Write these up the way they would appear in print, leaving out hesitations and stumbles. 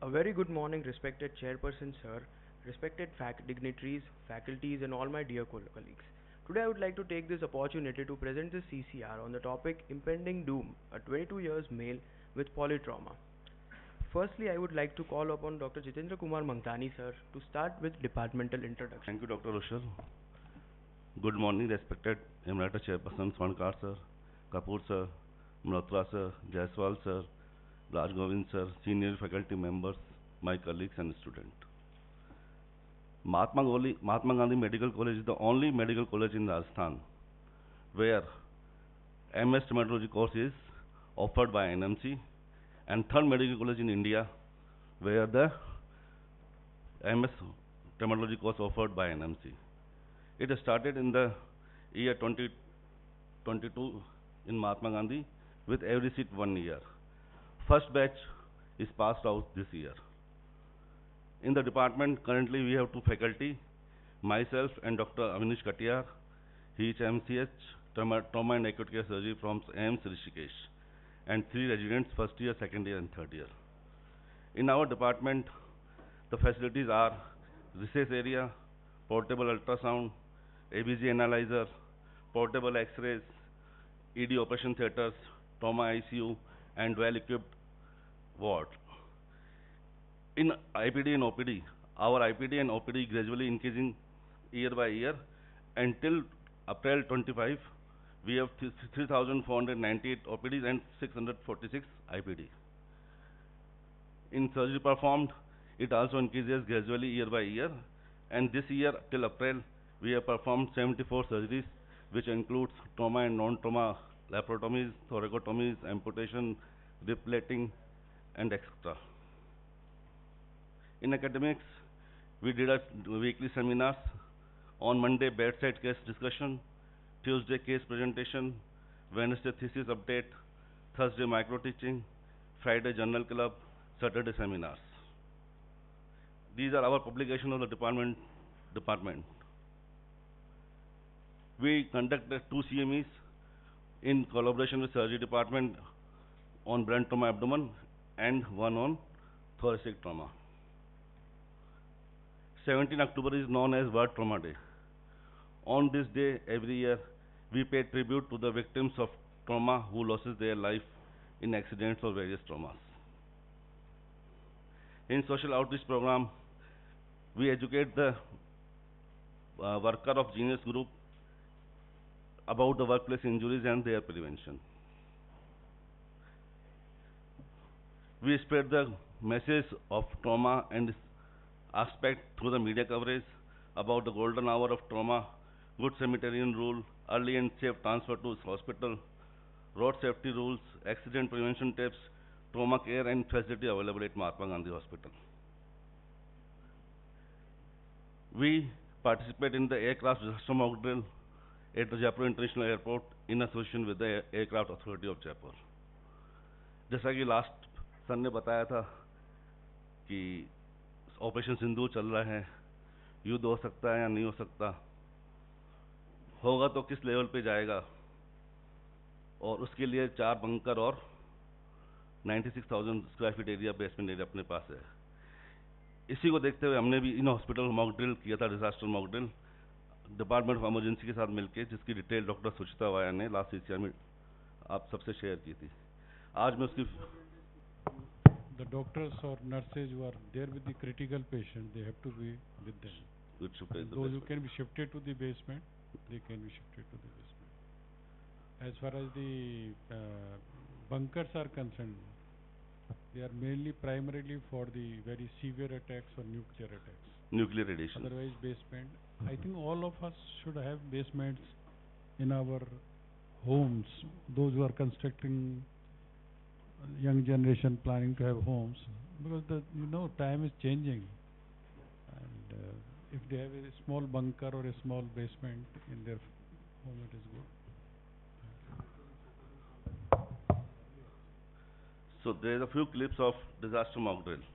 A very good morning, respected Chairperson Sir, respected dignitaries, faculties, and all my dear colleagues. Today, I would like to take this opportunity to present the CCR on the topic Impending Doom, a 22 years male with polytrauma. Firstly, I would like to call upon Dr. Jitendra Kumar Mangtani Sir to start with departmental introduction. Thank you, Dr. Rushal. Good morning, respected Emerita Chairperson Swankar Sir, Kapoor Sir, Malhotra Sir, Jaiswal Sir, Raj Govind Sir, senior faculty members, my colleagues and students. Mahatma Gandhi Medical College is the only medical college in Rajasthan where MS Traumatology course is offered by NMC, and third medical college in India where the MS Traumatology course offered by NMC. It started in the year 2022 in Mahatma Gandhi with every seat 1 year. First batch is passed out this year. In the department currently we have two faculty, myself and Dr. Avinish Katiyar. He is MCH, Trauma and Acute Care Surgery from AIMS Rishikesh, and three residents, first year, second year and third year. In our department, the facilities are research area, portable ultrasound, ABG analyzer, portable X-rays, ED operation theaters, trauma ICU, and well-equipped ward. In IPD and OPD, our IPD and OPD gradually increasing year by year. Until April 25, we have 3,498 OPDs and 646 IPD. In surgery performed, it also increases gradually year by year. And this year, till April, we have performed 74 surgeries, which includes trauma and non-trauma laparotomies, thoracotomies, amputation, replating, and etc. In academics, we did a weekly seminars. On Monday, bedside case discussion, Tuesday, case presentation, Wednesday, thesis update, Thursday, micro teaching, Friday, journal club, Saturday, seminars. These are our publications of the department. We conducted 2 CMEs in collaboration with surgery department on brain trauma abdomen and one on thoracic trauma. 17 October is known as World Trauma Day. On this day, every year, we pay tribute to the victims of trauma who loses their life in accidents or various traumas. In social outreach program, we educate the worker of Genius Group about the workplace injuries and their prevention. We spread the message of trauma and aspect through the media coverage about the golden hour of trauma, good Samaritan rule, early and safe transfer to hospital, road safety rules, accident prevention tips, trauma care and facility available at Mahatma Gandhi Hospital. We participate in the aircraft disaster mock drill at the Jaipur International Airport in association with the Aircraft Authority of Jaipur. जैसा कि last sir ने बताया था कि operation सिंदूर चल रहा है, युद्ध हो सकता है या नहीं हो सकता, होगा तो किस लेवल पे जाएगा, और उसके लिए 4 बंकर और 96,000 square feet area basement area अपने पास है. इसी को देखते हुए हमने भी इन हॉस्पिटल मॉक ड्रिल किया था, disaster mock drill department of emergency के साथ मिलकर, जिसकी डिटेल डॉक्टर सुचिता वाया ने लास्ट CCR में आप सबसे शेयर की थी. आज मैं उसकी the doctors or nurses who are there with the critical patient, they have to be with them. Those who can be shifted to the basement, they can be shifted to the basement. As far as the bunkers are concerned, they are mainly primarily for the very severe attacks or nuclear attacks. Nuclear radiation. Otherwise, basement. I think all of us should have basements in our homes. Those who are constructing, young generation planning to have homes, because time is changing, and if they have a small bunker or a small basement in their home, it is good. So there are a few clips of disaster mock drill.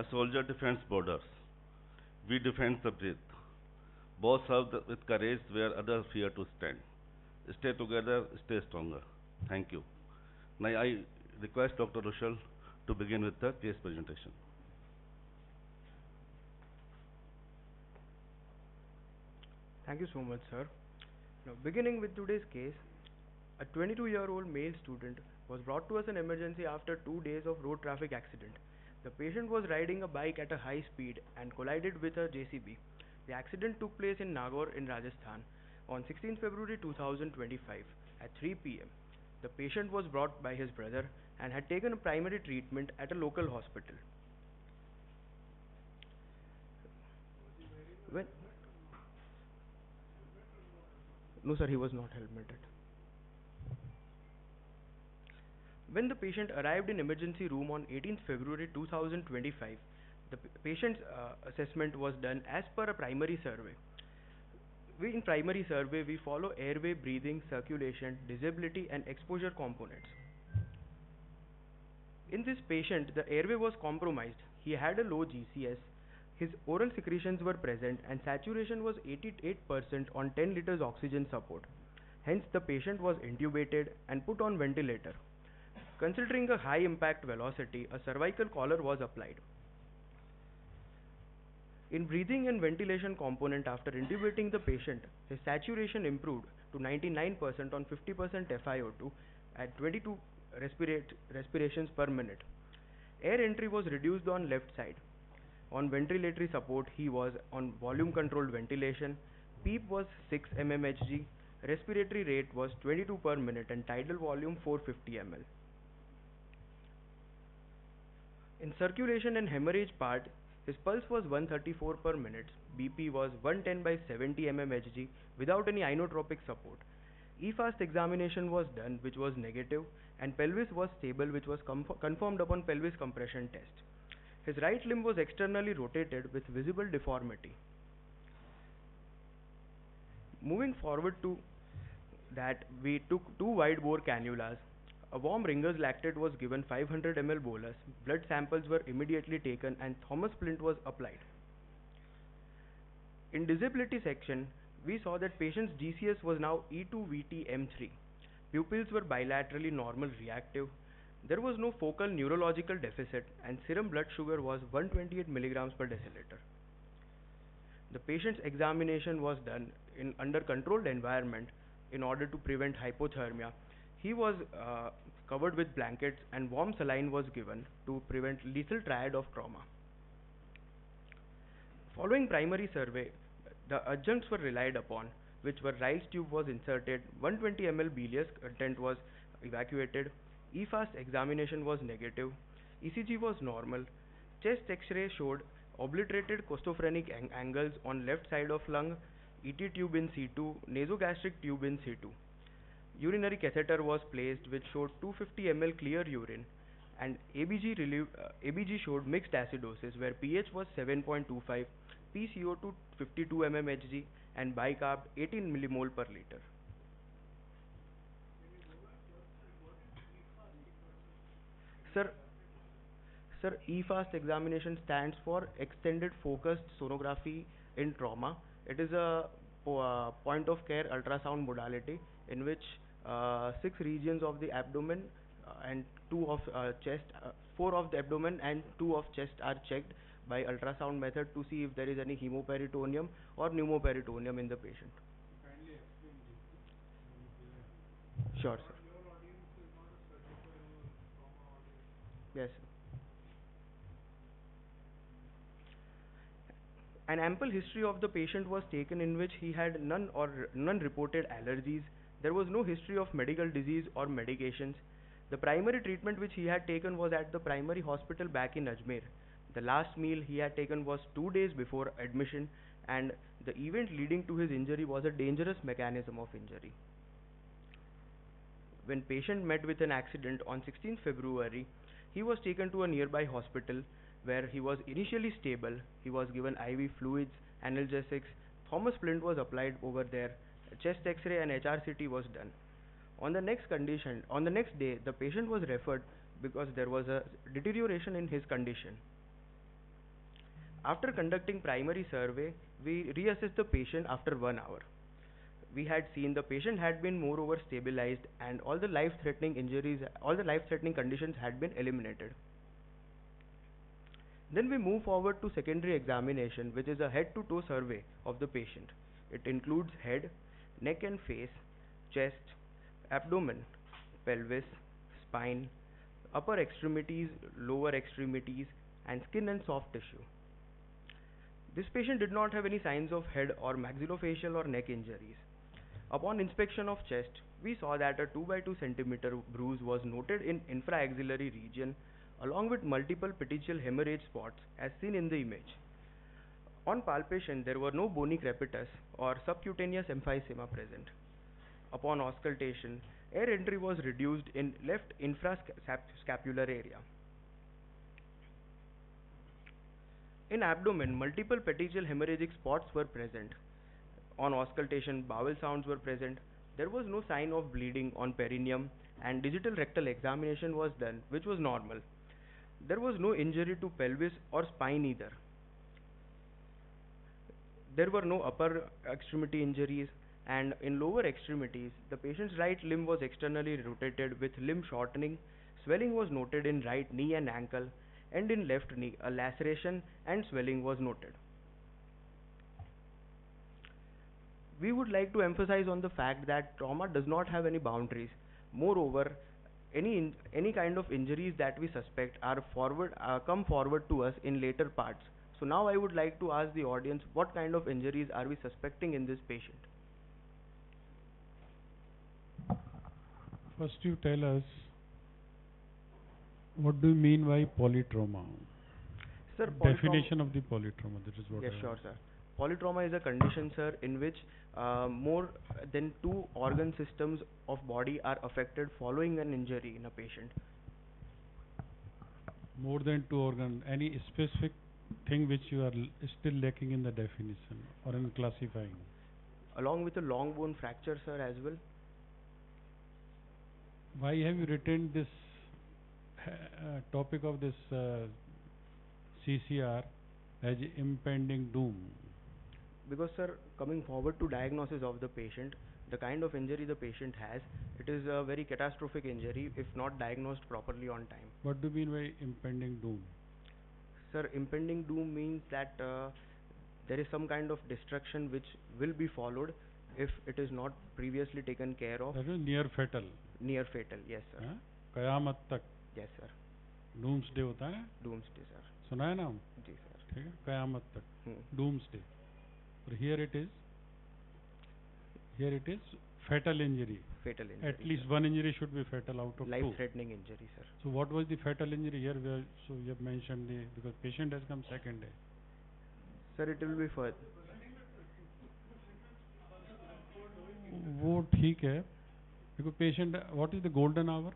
A soldier defends borders. We defend the breath. Both serve with courage where others fear to stand. Stay together, stay stronger. Thank you. Now I request Dr. Rushal to begin with the case presentation. Thank you so much, sir. Now, beginning with today's case, a 22-year-old male student was brought to us in emergency after 2 days of road traffic accident. The patient was riding a bike at a high speed and collided with a JCB. The accident took place in Nagaur in Rajasthan on 16 February 2025 at 3 p.m. The patient was brought by his brother and had taken a primary treatment at a local hospital. When No, sir, he was not helmeted. When the patient arrived in emergency room on 18th February 2025, the patient's assessment was done as per a primary survey. In primary survey, we follow airway, breathing, circulation, disability and exposure components. In this patient, the airway was compromised. He had a low GCS. His oral secretions were present and saturation was 88% on 10 liters oxygen support. Hence, the patient was intubated and put on ventilator. Considering a high impact velocity, a cervical collar was applied. In breathing and ventilation component, after intubating the patient, his saturation improved to 99% on 50% FiO2 at 22 respirations per minute. Air entry was reduced on left side. On ventilatory support, he was on volume controlled ventilation. PEEP was 6 mmHg. Respiratory rate was 22 per minute and tidal volume 450 ml. In circulation and hemorrhage part, his pulse was 134 per minute. BP was 110 by 70 mmHg without any inotropic support. EFAST examination was done, which was negative, and pelvis was stable, which was confirmed upon pelvis compression test. His right limb was externally rotated with visible deformity. Moving forward to that, we took 2 wide bore cannulas. A warm Ringer's lactate was given 500 ml bolus. Blood samples were immediately taken and Thomas splint was applied. In disability section, we saw that patient's GCS was now E2VT-M3. Pupils were bilaterally normal reactive. There was no focal neurological deficit and serum blood sugar was 128 milligrams per deciliter. The patient's examination was done under controlled environment in order to prevent hypothermia. He was covered with blankets and warm saline was given to prevent lethal triad of trauma. Following primary survey, the adjuncts were relied upon, which were Rice tube was inserted, 120 ml bilious content was evacuated, EFAST examination was negative, ECG was normal, chest X-ray showed obliterated costophrenic angles on left side of lung, ET tube in C2, nasogastric tube in C2. Urinary catheter was placed which showed 250 ml clear urine, and ABG showed mixed acidosis where pH was 7.25, PCO2 52 mmHg and bicarb 18 millimole per liter. Sir, EFAST examination stands for Extended Focused Sonography in Trauma. It is a point of care ultrasound modality in which 6 regions of the abdomen and 2 of chest, 4 of the abdomen and 2 of chest are checked by ultrasound method to see if there is any hemoperitoneum or pneumoperitoneum in the patient. Kindly explain this. Sure, sir. Yes. An ample history of the patient was taken in which he had none reported allergies. There was no history of medical disease or medications. The primary treatment which he had taken was at the primary hospital back in Ajmer. The last meal he had taken was 2 days before admission, and the event leading to his injury was a dangerous mechanism of injury. When patient met with an accident on 16th February, he was taken to a nearby hospital where he was initially stable. He was given IV fluids, analgesics, Thomas splint was applied over there, chest X-ray and HRCT was done. On the next day, the patient was referred because there was a deterioration in his condition. After conducting primary survey, we reassessed the patient after 1 hour. We had seen the patient had been moreover stabilized and all the life threatening conditions had been eliminated. Then we move forward to secondary examination, which is a head to toe survey of the patient. It includes head, neck and face, chest, abdomen, pelvis, spine, upper extremities, lower extremities, and skin and soft tissue. This patient did not have any signs of head or maxillofacial or neck injuries. Upon inspection of chest, we saw that a 2 by 2 centimeter bruise was noted in infraaxillary region along with multiple petechial hemorrhage spots as seen in the image. On palpation, there were no bony crepitus or subcutaneous emphysema present. Upon auscultation, air entry was reduced in left infrascapular area. In abdomen, multiple petechial hemorrhagic spots were present. On auscultation, bowel sounds were present. There was no sign of bleeding on perineum and digital rectal examination was done, which was normal. There was no injury to pelvis or spine either. There were no upper extremity injuries, and in lower extremities, the patient's right limb was externally rotated with limb shortening. Swelling was noted in right knee and ankle, and in left knee, a laceration and swelling was noted. We would like to emphasize on the fact that trauma does not have any boundaries. Moreover, any kind of injuries that we suspect are come forward to us in later parts. So now I would like to ask the audience, what kind of injuries are we suspecting in this patient? First you tell us, what do you mean by polytrauma? Sir, definition of the polytrauma, that is what yes, sure, sir. Polytrauma is a condition, sir, in which more than 2 organ systems of body are affected following an injury in a patient. More than 2 organs. Any specific thing which you are still lacking in the definition or in classifying? Along with a long bone fracture, sir, as well. Why have you written this topic of this CCR as impending doom? Because, sir, coming forward to diagnosis of the patient, the kind of injury the patient has, it is a very catastrophic injury if not diagnosed properly on time. What do you mean by impending doom? Sir, impending doom means that there is some kind of destruction which will be followed if it is not previously taken care of. That is near fatal. Near fatal, yes, sir. Kayamat tak. Yes, sir. Doomsday होता है? Doomsday, sir. सुना है नाम? जी, sir. ठीक है, कयामत तक. Doomsday. But here it is fatal injury. Fatal injury. At least one injury should be fatal out of 2. Life-threatening injury, sir. So what was the fatal injury here? So you have mentioned because patient has come second day. Sir, it will be further. वो ठीक है. Because patient, what is the golden hour?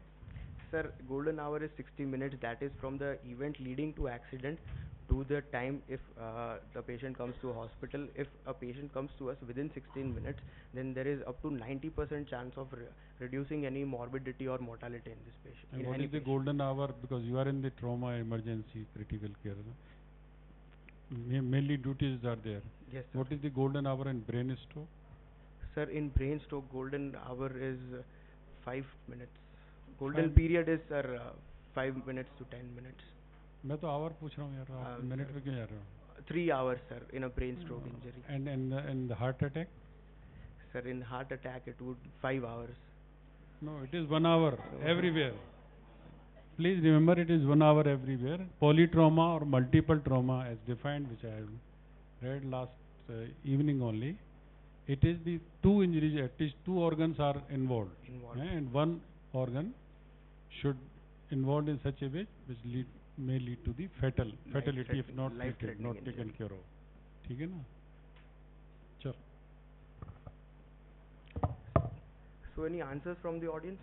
Sir, golden hour is 60 minutes. That is from the event leading to accident to the time if the patient comes to a hospital. If a patient comes to us within 16 minutes, then there is up to 90% chance of reducing any morbidity or mortality in this patient. And what is the golden hour? Because you are in the trauma, emergency, critical care. Mainly duties are there. Yes, sir. What is the golden hour in brain stroke? Sir, in brain stroke, golden hour is 5 minutes. Golden period is, sir, 5 minutes to 10 minutes. मैं तो hour पूछ रहा हूँ यार, आप minute पे क्यों जा रहे हो? 3 hours, sir, in a brain stroke injury. And in the heart attack? Sir, in heart attack it would 5 hours. No, it is 1 hour everywhere. Please remember, it is 1 hour everywhere. Polytrauma or multiple trauma as defined, which I have read last evening only. It is the 2 injuries, at least 2 organs are involved. And 1 organ should involved in such a way which may lead to the fatality if not treated, not taken care of. ठीक है ना? चल. So any answers from the audience?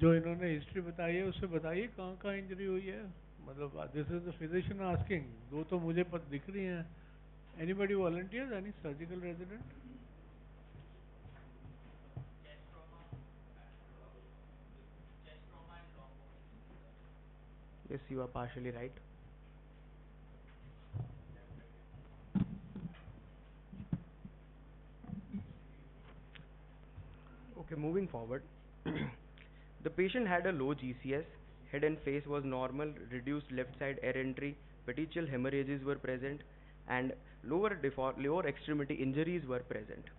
जो इन्होंने history बताई है उससे बताइए कहाँ कहाँ इंजरी हुई है. मतलब this is the physician asking. 2 तो मुझे दिख रही हैं. Anybody volunteers? Any surgical resident? Yes, you are partially right. moving forward, the patient had a low GCS, head and face was normal, reduced left side air entry, petechial hemorrhages were present, and lower extremity injuries were present.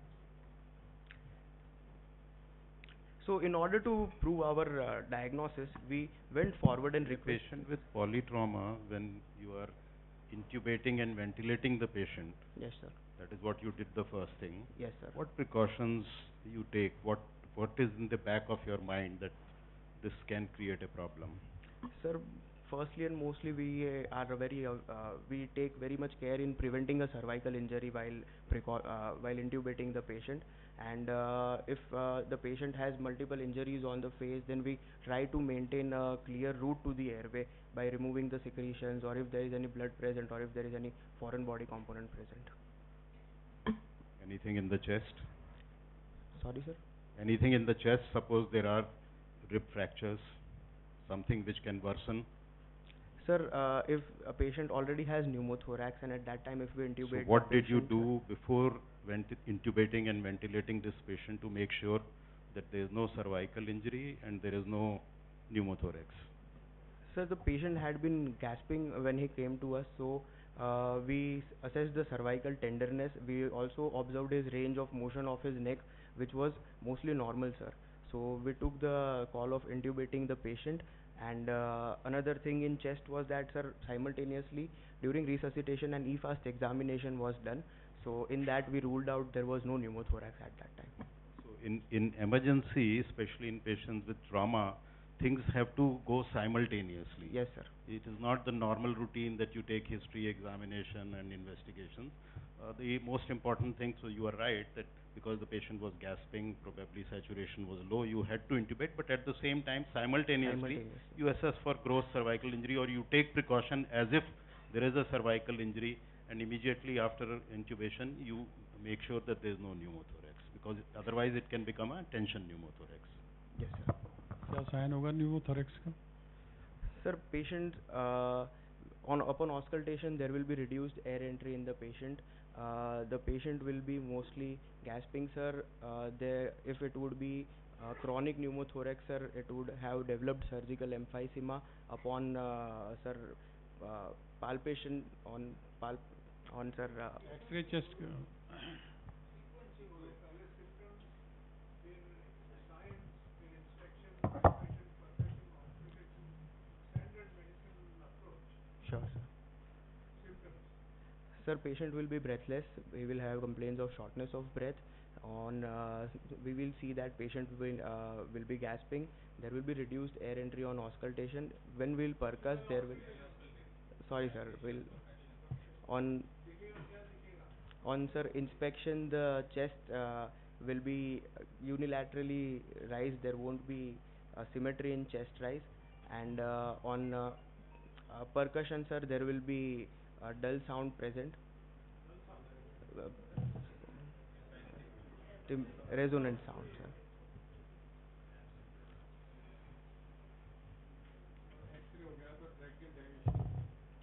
So in order to prove our diagnosis, we went forward and A patient with polytrauma, when you are intubating and ventilating the patient, yes, sir. that is what you did the first thing. Yes, sir. What precautions you take? What is in the back of your mind that this can create a problem? Sir, firstly and mostly we take very much care in preventing a cervical injury while intubating the patient. And if the patient has multiple injuries on the face, then we try to maintain a clear route to the airway by removing the secretions, or if there is any blood present, or if there is any foreign body component present. Anything in the chest? Sorry, sir? Anything in the chest? Suppose there are rib fractures, something which can worsen. Sir, if a patient already has pneumothorax, and at that time if we intubate, so what did you do before intubating and ventilating this patient to make sure that there is no cervical injury and there is no pneumothorax? Sir, the patient had been gasping when he came to us, so we assessed the cervical tenderness. We also observed his range of motion of his neck, which was mostly normal, sir. So we took the call of intubating the patient. And another thing in chest was that, sir, simultaneously during resuscitation an e-fast examination was done. So in that we ruled out there was no pneumothorax at that time. So in emergency, especially in patients with trauma, things have to go simultaneously. Yes, sir. It is not the normal routine that you take history examination and investigation. The most important thing, so you are right, that because the patient was gasping, probably saturation was low, you had to intubate, but at the same time, simultaneously, you assess for gross cervical injury, or you take precaution as if there is a cervical injury, and immediately after intubation, you make sure that there is no pneumothorax, because otherwise it can become a tension pneumothorax. Yes, sir. क्या sign होगा pneumothorax का? Sir, patient upon auscultation there will be reduced air entry in the patient. The patient will be mostly gasping, sir. If it would be chronic pneumothorax, sir, it would have developed surgical emphysema upon sir palpation on sir. X-ray chest. Sure, sir. Sir, patient will be breathless. He will have complaints of shortness of breath. We will see that patient will be gasping. There will be reduced air entry on auscultation. When we'll percuss, there will. Sorry, sir. On sir inspection, the chest will be unilaterally raised. There won't be symmetry in chest rise. And on percussion, sir, there will be dull sound present. Resonant sound, sir.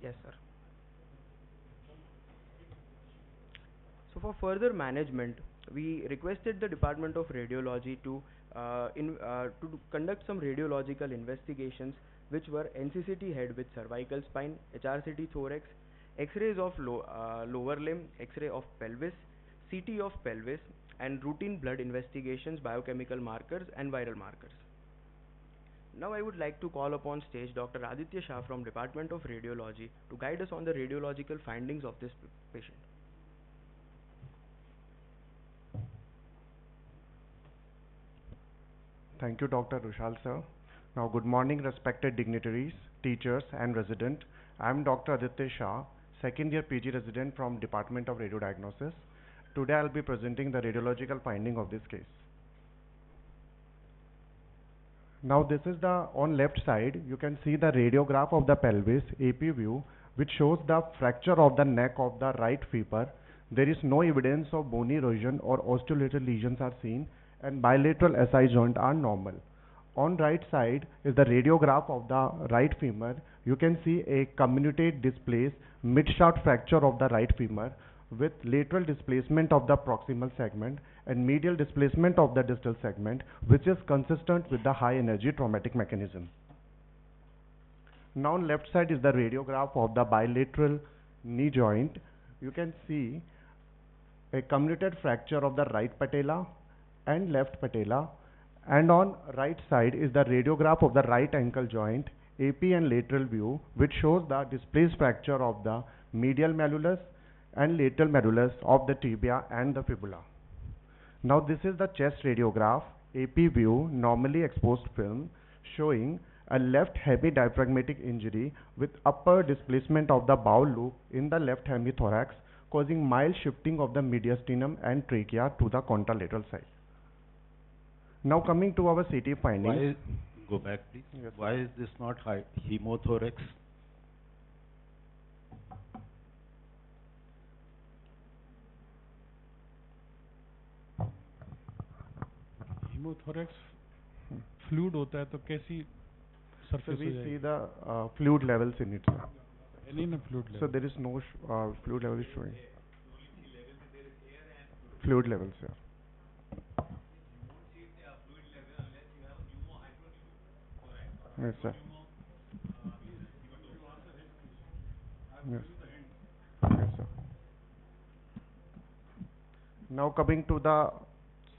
Yes, sir. So for further management, we requested the Department of Radiology to conduct some radiological investigations, which were NCCT head with cervical spine, HRCT thorax, X-rays of lower limb, X-ray of pelvis, CT of pelvis, and routine blood investigations, biochemical markers, and viral markers. Now I would like to call upon stage Dr. Aditya Shah from Department of Radiology to guide us on the radiological findings of this patient. Thank you, Dr. Rushal, sir. Now, good morning, respected dignitaries, teachers, and residents. I am Dr. Aditya Shah, second year PG resident from Department of Radiodiagnosis. Today, I will be presenting the radiological finding of this case. Now, this is on left side, you can see the radiograph of the pelvis, AP view, which shows the fracture of the neck of the right femur. There is no evidence of bony erosion or osteolateral lesions are seen, and bilateral SI joint are normal. On right side is the radiograph of the right femur. You can see a comminuted displaced mid-shaft fracture of the right femur with lateral displacement of the proximal segment and medial displacement of the distal segment, which is consistent with the high energy traumatic mechanism. Now on left side is the radiograph of the bilateral knee joint. You can see a comminuted fracture of the right patella and left patella, and on right side is the radiograph of the right ankle joint, AP and lateral view, which shows the displaced fracture of the medial malleolus and lateral malleolus of the tibia and the fibula. Now this is the chest radiograph, AP view, normally exposed film, showing a left hemidiaphragmatic injury with upper displacement of the bowel loop in the left hemithorax, causing mild shifting of the mediastinum and trachea to the contralateral side. Now coming to our CT findings. Go back please. Yes, Why is this not hemothorax? Hemothorax fluid होता है तो कैसी So surface we हो see जाएगी? the fluid levels in it, sir. Any in a fluid So level. there is no fluid level is showing. Fluid levels, yeah. Yes, sir. Yes. Yes, sir. Now coming to the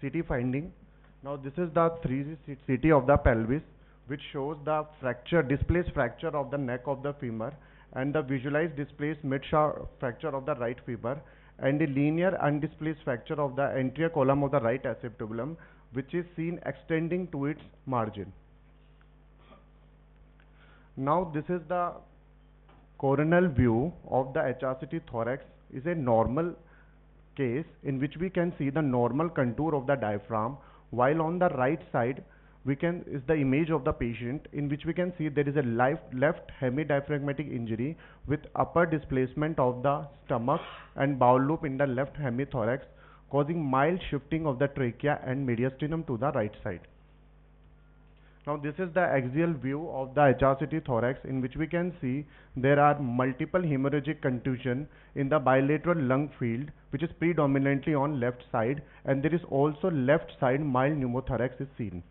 CT finding. Now this is the 3D CT of the pelvis, which shows the fracture, displaced fracture of the neck of the femur, and the visualized displaced mid-shaft fracture of the right femur, and the linear undisplaced fracture of the anterior column of the right acetabulum, which is seen extending to its margin. Now this is the coronal view of the HRCT thorax. Is a normal case in which we can see the normal contour of the diaphragm, while on the right side is the image of the patient in which we can see there is a left hemidiaphragmatic injury with upper displacement of the stomach and bowel loop in the left hemithorax, causing mild shifting of the trachea and mediastinum to the right side. Now this is the axial view of the HRCT thorax, in which we can see there are multiple hemorrhagic contusion in the bilateral lung field, which is predominantly on left side, and there is also left side mild pneumothorax is seen.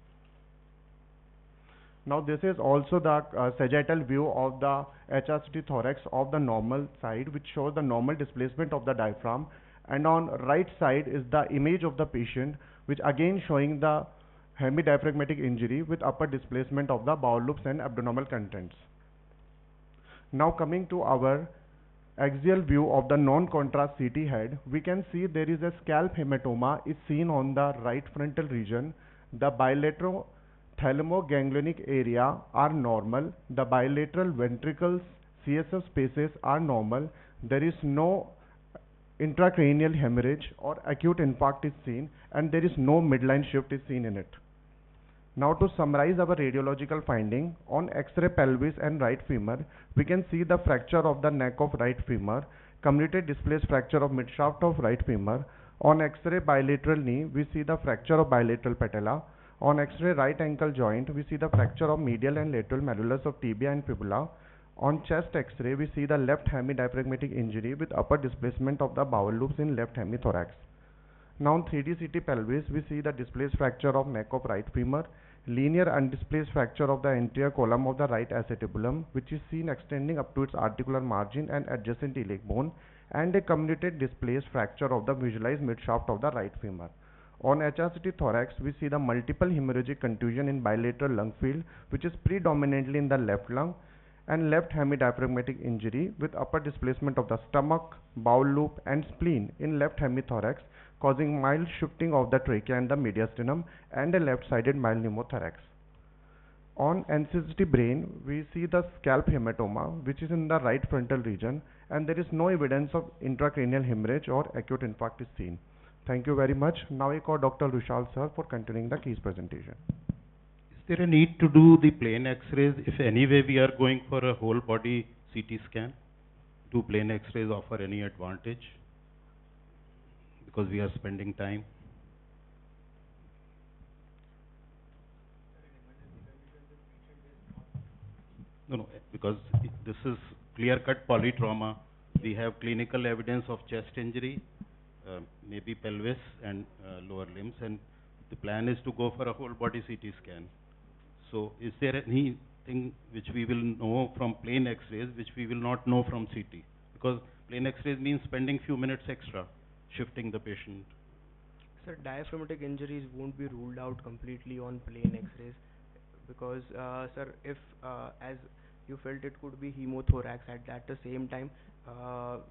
Now this is also the sagittal view of the HRCT thorax of the normal side, which shows the normal displacement of the diaphragm, and on right side is the image of the patient, which again showing the hemidiaphragmatic injury with upper displacement of the bowel loops and abdominal contents. Now coming to our axial view of the non-contrast CT head, we can see there is a scalp hematoma is seen on the right frontal region. The bilateral thalamoganglionic area are normal. The bilateral ventricles CSF spaces are normal. There is no intracranial hemorrhage or acute infarct is seen, and there is no midline shift is seen in it. Now to summarize our radiological finding, on X-ray pelvis and right femur, we can see the fracture of the neck of right femur, comminuted displaced fracture of midshaft of right femur. On X-ray bilateral knee, we see the fracture of bilateral patella. On X-ray right ankle joint, we see the fracture of medial and lateral malleolus of tibia and fibula. On chest X-ray, we see the left hemidiaphragmatic injury with upper displacement of the bowel loops in left hemithorax. Now on 3D CT pelvis, we see the displaced fracture of neck of right femur, linear undisplaced fracture of the anterior column of the right acetabulum, which is seen extending up to its articular margin and adjacent iliac bone, and a comminuted displaced fracture of the visualized midshaft of the right femur. On HRCT thorax, we see the multiple hemorrhagic contusion in bilateral lung field, which is predominantly in the left lung, and left hemidiaphragmatic injury with upper displacement of the stomach, bowel loop and spleen in left hemithorax, causing mild shifting of the trachea and the mediastinum, and a left-sided mild pneumothorax. On NCCT brain, we see the scalp hematoma, which is in the right frontal region, and there is no evidence of intracranial hemorrhage or acute infarct is seen. Thank you very much. Now I call Dr. Rushal sir for continuing the case presentation. Is there a need to do the plain X-rays if anyway we are going for a whole body CT scan? Do plain X-rays offer any advantage? Because we are spending time. No, because this is clear-cut polytrauma. We have clinical evidence of chest injury, maybe pelvis and lower limbs, and the plan is to go for a whole body CT scan. So is there anything which we will know from plain X-rays which we will not know from CT? Because plain X-rays means spending few minutes extra, shifting the patient. Sir, diaphragmatic injuries won't be ruled out completely on plain X-rays because, sir, if as you felt it could be hemothorax at the same time,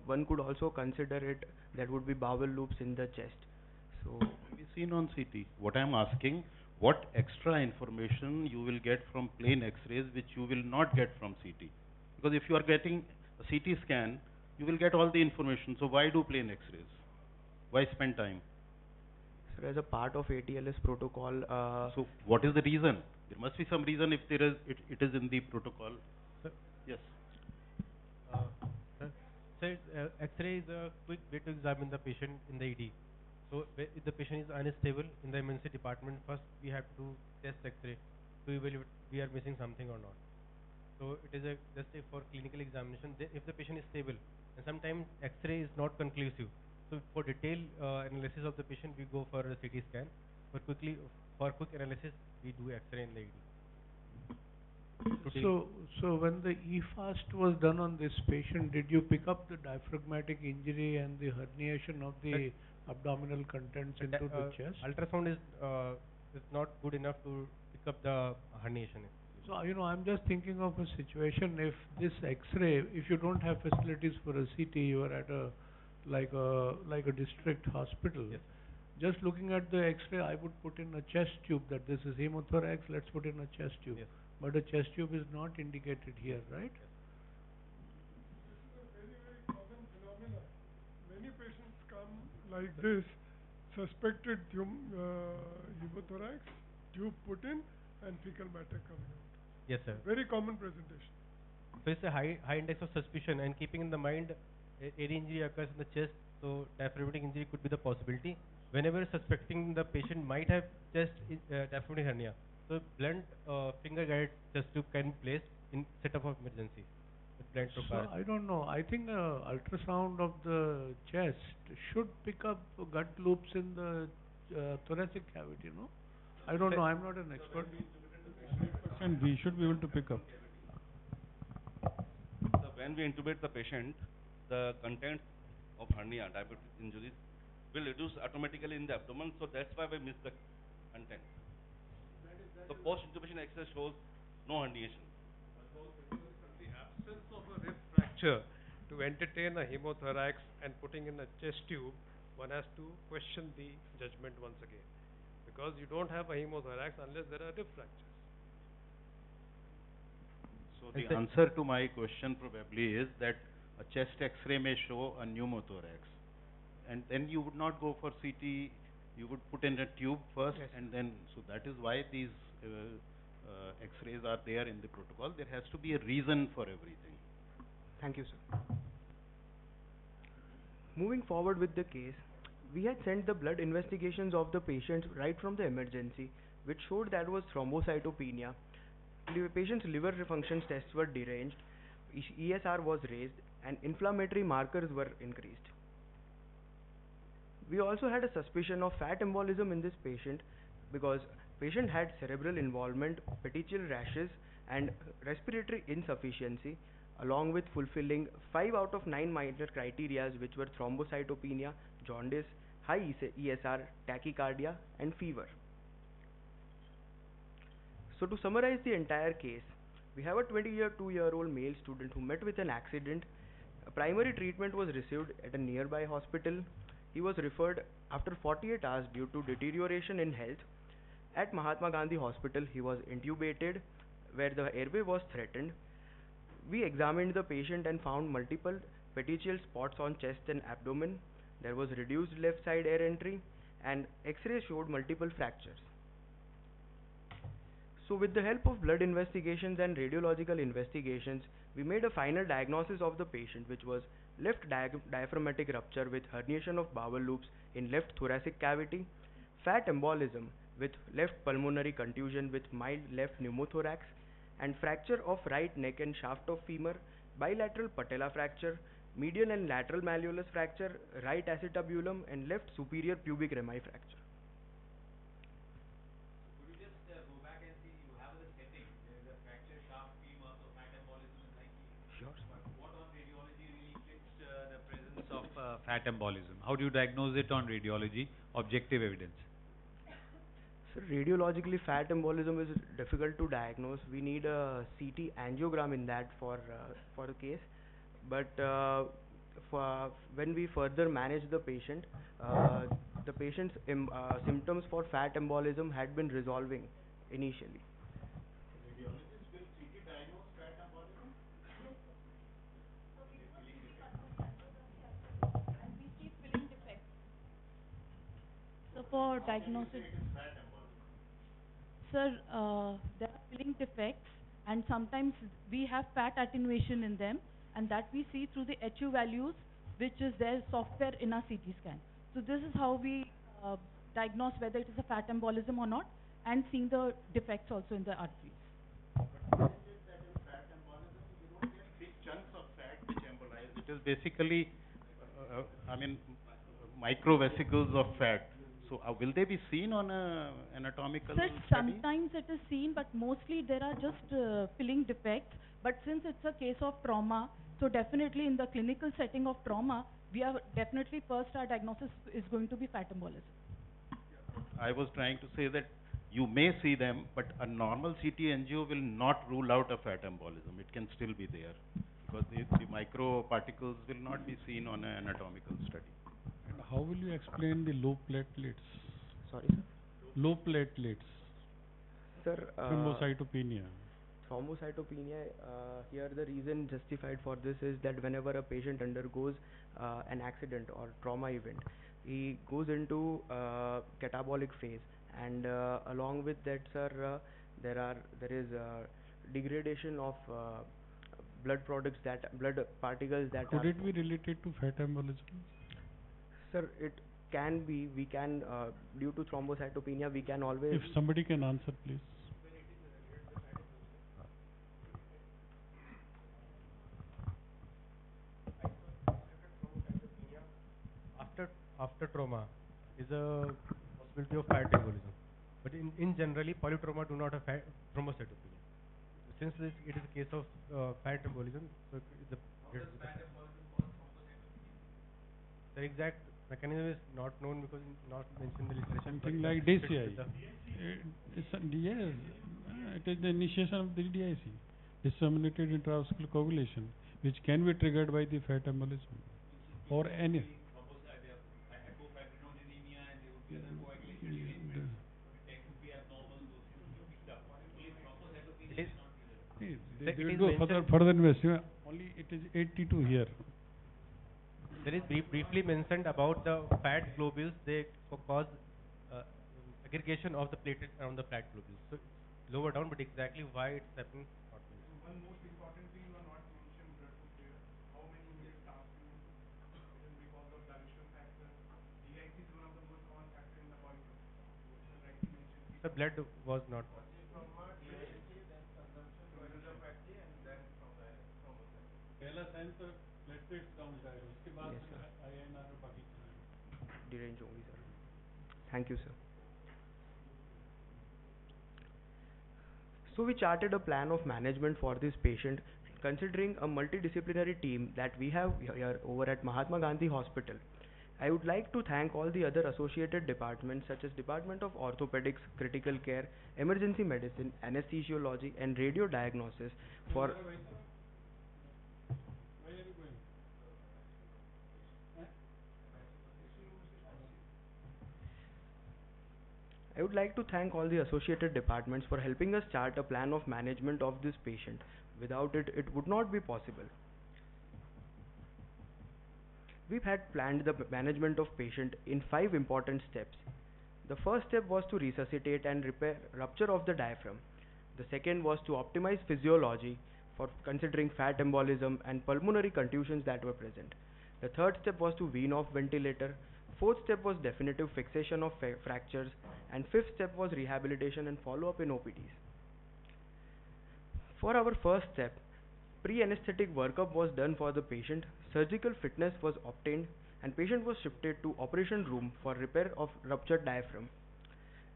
one could also consider it that would be bowel loops in the chest. So Be seen on CT. What I am asking, what extra information you will get from plain X-rays which you will not get from CT? Because if you are getting a CT scan, you will get all the information. So why do plain X-rays? Why spend time? sir, as a part of ATLS protocol, So what is the reason? There must be some reason if there is it is in the protocol. Sir, Yes. sir, X-ray is a quick way to examine the patient in the ED. So if the patient is unstable in the emergency department, first we have to do test X-ray to evaluate if we are missing something or not. So it is just for clinical examination. If the patient is stable, and sometimes X-ray is not conclusive. So for detailed analysis of the patient, we go for a CT scan. For quick analysis, we do X-ray in the ED. So when the EFAST was done on this patient, did you pick up the diaphragmatic injury and the herniation of the abdominal contents into the chest? Ultrasound is not good enough to pick up the herniation. So I'm just thinking of a situation if this X-ray, if you don't have facilities for a CT, you are at like a district hospital. Yes. Just looking at the X-ray, I would put in a chest tube that this is hemothorax. Let's put in a chest tube. Yes. But a chest tube is not indicated here, right? This is a very, very common phenomenon. Many patients come like this, suspected pneumothorax, tube put in, and fecal matter coming out. Yes, sir. Very common presentation. So it's a high index of suspicion, and keeping in the mind any injury occurs in the chest, so diaphragmatic injury could be the possibility. Whenever suspecting the patient might have chest diaphragmatic hernia, so blunt finger guided chest tube can be placed in setup of emergency. So I don't know. I think ultrasound of the chest should pick up gut loops in the thoracic cavity, no? I don't know. I'm not an expert. And we should be able to pick up. So when we intubate the patient, the contents of hernia, diabetic injuries, will reduce automatically in the abdomen. So that's why we miss the content. So post-intubation X-ray shows no herniation. The absence of a rib fracture, to entertain a hemothorax and putting in a chest tube, one has to question the judgment once again, because you don't have a hemothorax unless there are rib fractures. So the answer to my question probably is that a chest X-ray may show a pneumothorax, and then you would not go for CT. You would put in a tube first, Yes. and then so that is why these X-rays are there in the protocol. There has to be a reason for everything. thank you, sir. Moving forward with the case, we had sent the blood investigations of the patient right from the emergency, which showed that was thrombocytopenia. The patient's liver functions tests were deranged, ESR was raised, and inflammatory markers were increased. We also had a suspicion of fat embolism in this patient because patient had cerebral involvement, petechial rashes, and respiratory insufficiency, along with fulfilling 5 out of 9 minor criteria, which were thrombocytopenia, jaundice, high ESR, tachycardia, and fever. So to summarize the entire case, we have a 22-year-old male student who met with an accident. A primary treatment was received at a nearby hospital. He was referred after 48 hours due to deterioration in health. At Mahatma Gandhi Hospital, he was intubated where the airway was threatened. We examined the patient and found multiple petechial spots on chest and abdomen. There was reduced left side air entry, and X-ray showed multiple fractures. So with the help of blood investigations and radiological investigations, we made a final diagnosis of the patient, which was left diaphragmatic rupture with herniation of bowel loops in left thoracic cavity, fat embolism with left pulmonary contusion with mild left pneumothorax, and fracture of right neck and shaft of femur, bilateral patella fracture, median and lateral malleolus fracture, right acetabulum, and left superior pubic rami fracture. Could you just go back and see, you have the setting, there is a fracture shaft femur, so fat embolism is likely. Sure. But what on radiology really clinched the presence of fat embolism? How do you diagnose it on radiology, objective evidence? So radiologically, fat embolism is difficult to diagnose. We need a CT angiogram in that for the case. But when we further manage the patient's symptoms for fat embolism had been resolving initially. Radiologists will CT diagnose fat embolism? And we see filling defects. So for diagnosis, sir, there are filling defects, and sometimes we have fat attenuation in them, and that we see through the HU values, which is their software in our CT scan. So this is how we diagnose whether it is a fat embolism or not, and seeing the defects also in the arteries. But is it that in fat embolism you don't get big chunks of fat which embolize? It is basically, microvesicles of fat. So will they be seen on a anatomical Sir, study? sometimes it is seen, but mostly there are just filling defects. But since it's a case of trauma, so definitely in the clinical setting of trauma, we are definitely first our diagnosis is going to be fat embolism. I was trying to say that you may see them, but a normal CT angio will not rule out a fat embolism. It can still be there because the microparticles will not be seen on an anatomical study. And how will you explain the low platelets? Sorry, sir. Low platelets. Sir, thrombocytopenia. Thrombocytopenia, here the reason justified for this is that whenever a patient undergoes an accident or trauma event, he goes into catabolic phase, and along with that, sir, there is degradation of blood particles that Could it be related to fat embolism? Sir, it can be. We can due to thrombocytopenia, we can always. If somebody can answer, please. After trauma is a possibility of fat embolism, but in generally polytrauma do not have thrombocytopenia. Since it is a case of fat embolism, so the exact mechanism is not known because not mentioned in the literature. Something like DCI. Yes, it is the initiation of the DIC, disseminated intravascular coagulation, which can be triggered by the fat embolism or any. They will do further investigation. Only it is 82 here. There is briefly mentioned about the fat globules. They cause aggregation of the platelets around the fat globules. So lower down, but exactly why it's happening not mentioned. One most important thing you are not mentioned blood flow there. How many units transfused? It is because of dilution factor. DIC is one of the most common factor in the body. Like you mentioned. The blood was not. पहला sign तो platelets count आएगा उसके बाद INR और बाकी deranged only, sir. Thank you, sir. So we charted a plan of management for this patient considering a multidisciplinary team that we have here over at Mahatma Gandhi Hospital. I would like to thank all the other associated departments such as Department of Orthopedics, Critical Care, Emergency Medicine, Anesthesiology and Radiodiagnosis for I would like to thank all the associated departments for helping us chart a plan of management of this patient. Without it, it would not be possible. We had planned the management of patient in 5 important steps. The first step was to resuscitate and repair rupture of the diaphragm. The second was to optimize physiology for considering fat embolism and pulmonary contusions that were present. The third step was to wean off ventilator. Fourth step was definitive fixation of fractures, and fifth step was rehabilitation and follow-up in OPDs. For our first step, Pre-anesthetic workup was done for the patient, surgical fitness was obtained, and patient was shifted to operation room for repair of ruptured diaphragm.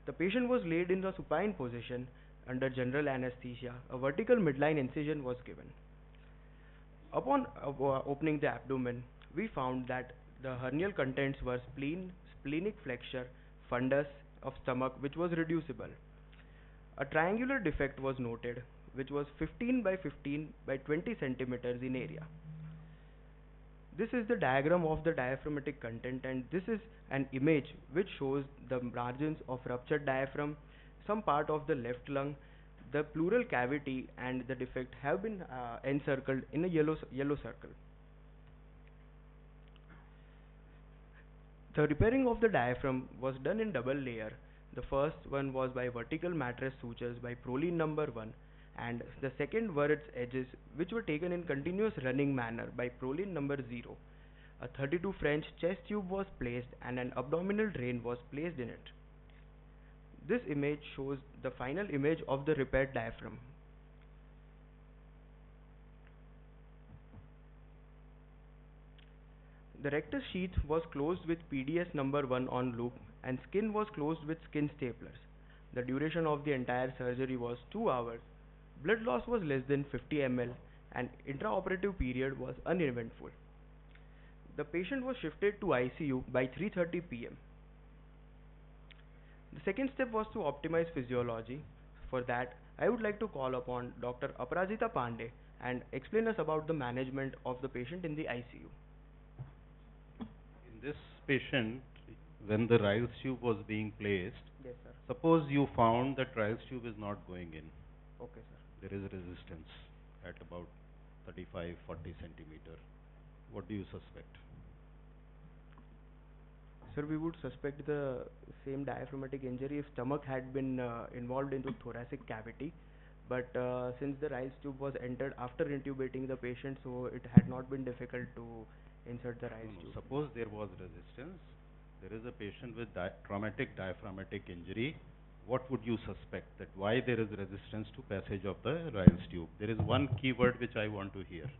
The patient was laid in the supine position under general anesthesia. A vertical midline incision was given. Upon opening the abdomen, we found that the hernial contents were spleen, splenic flexure, fundus of stomach which was reducible. A triangular defect was noted which was 15 by 15 by 20 centimeters in area. This is the diagram of the diaphragmatic content, and this is an image which shows the margins of ruptured diaphragm, some part of the left lung, the pleural cavity and the defect have been encircled in a yellow circle. The repairing of the diaphragm was done in double layer. The first one was by vertical mattress sutures by Prolene number 1, and the second were its edges which were taken in continuous running manner by Prolene number 0. A 32 French chest tube was placed and an abdominal drain was placed in it. This image shows the final image of the repaired diaphragm. The rectus sheath was closed with PDS number 1 on loop and skin was closed with skin staplers. The duration of the entire surgery was 2 hours. Blood loss was less than 50 ml and intraoperative period was uneventful. The patient was shifted to ICU by 3:30 p.m. The second step was to optimize physiology. For that, I would like to call upon Dr. Aparajita Pandey and explain us about the management of the patient in the ICU. In this patient, when the Ryle's tube was being placed, Yes, sir. suppose you found that Ryle's tube is not going in. Okay, sir. There is resistance at about 35-40 centimeter. What do you suspect? Sir, we would suspect the same diaphragmatic injury if stomach had been involved into thoracic cavity, but since the Ryle's tube was entered after intubating the patient, so it had not been difficult to insert the Ryle's tube. Suppose there was resistance, there is a patient with traumatic diaphragmatic injury. What would you suspect? That why there is resistance to passage of the Ryle's tube? There is one keyword which I want to hear.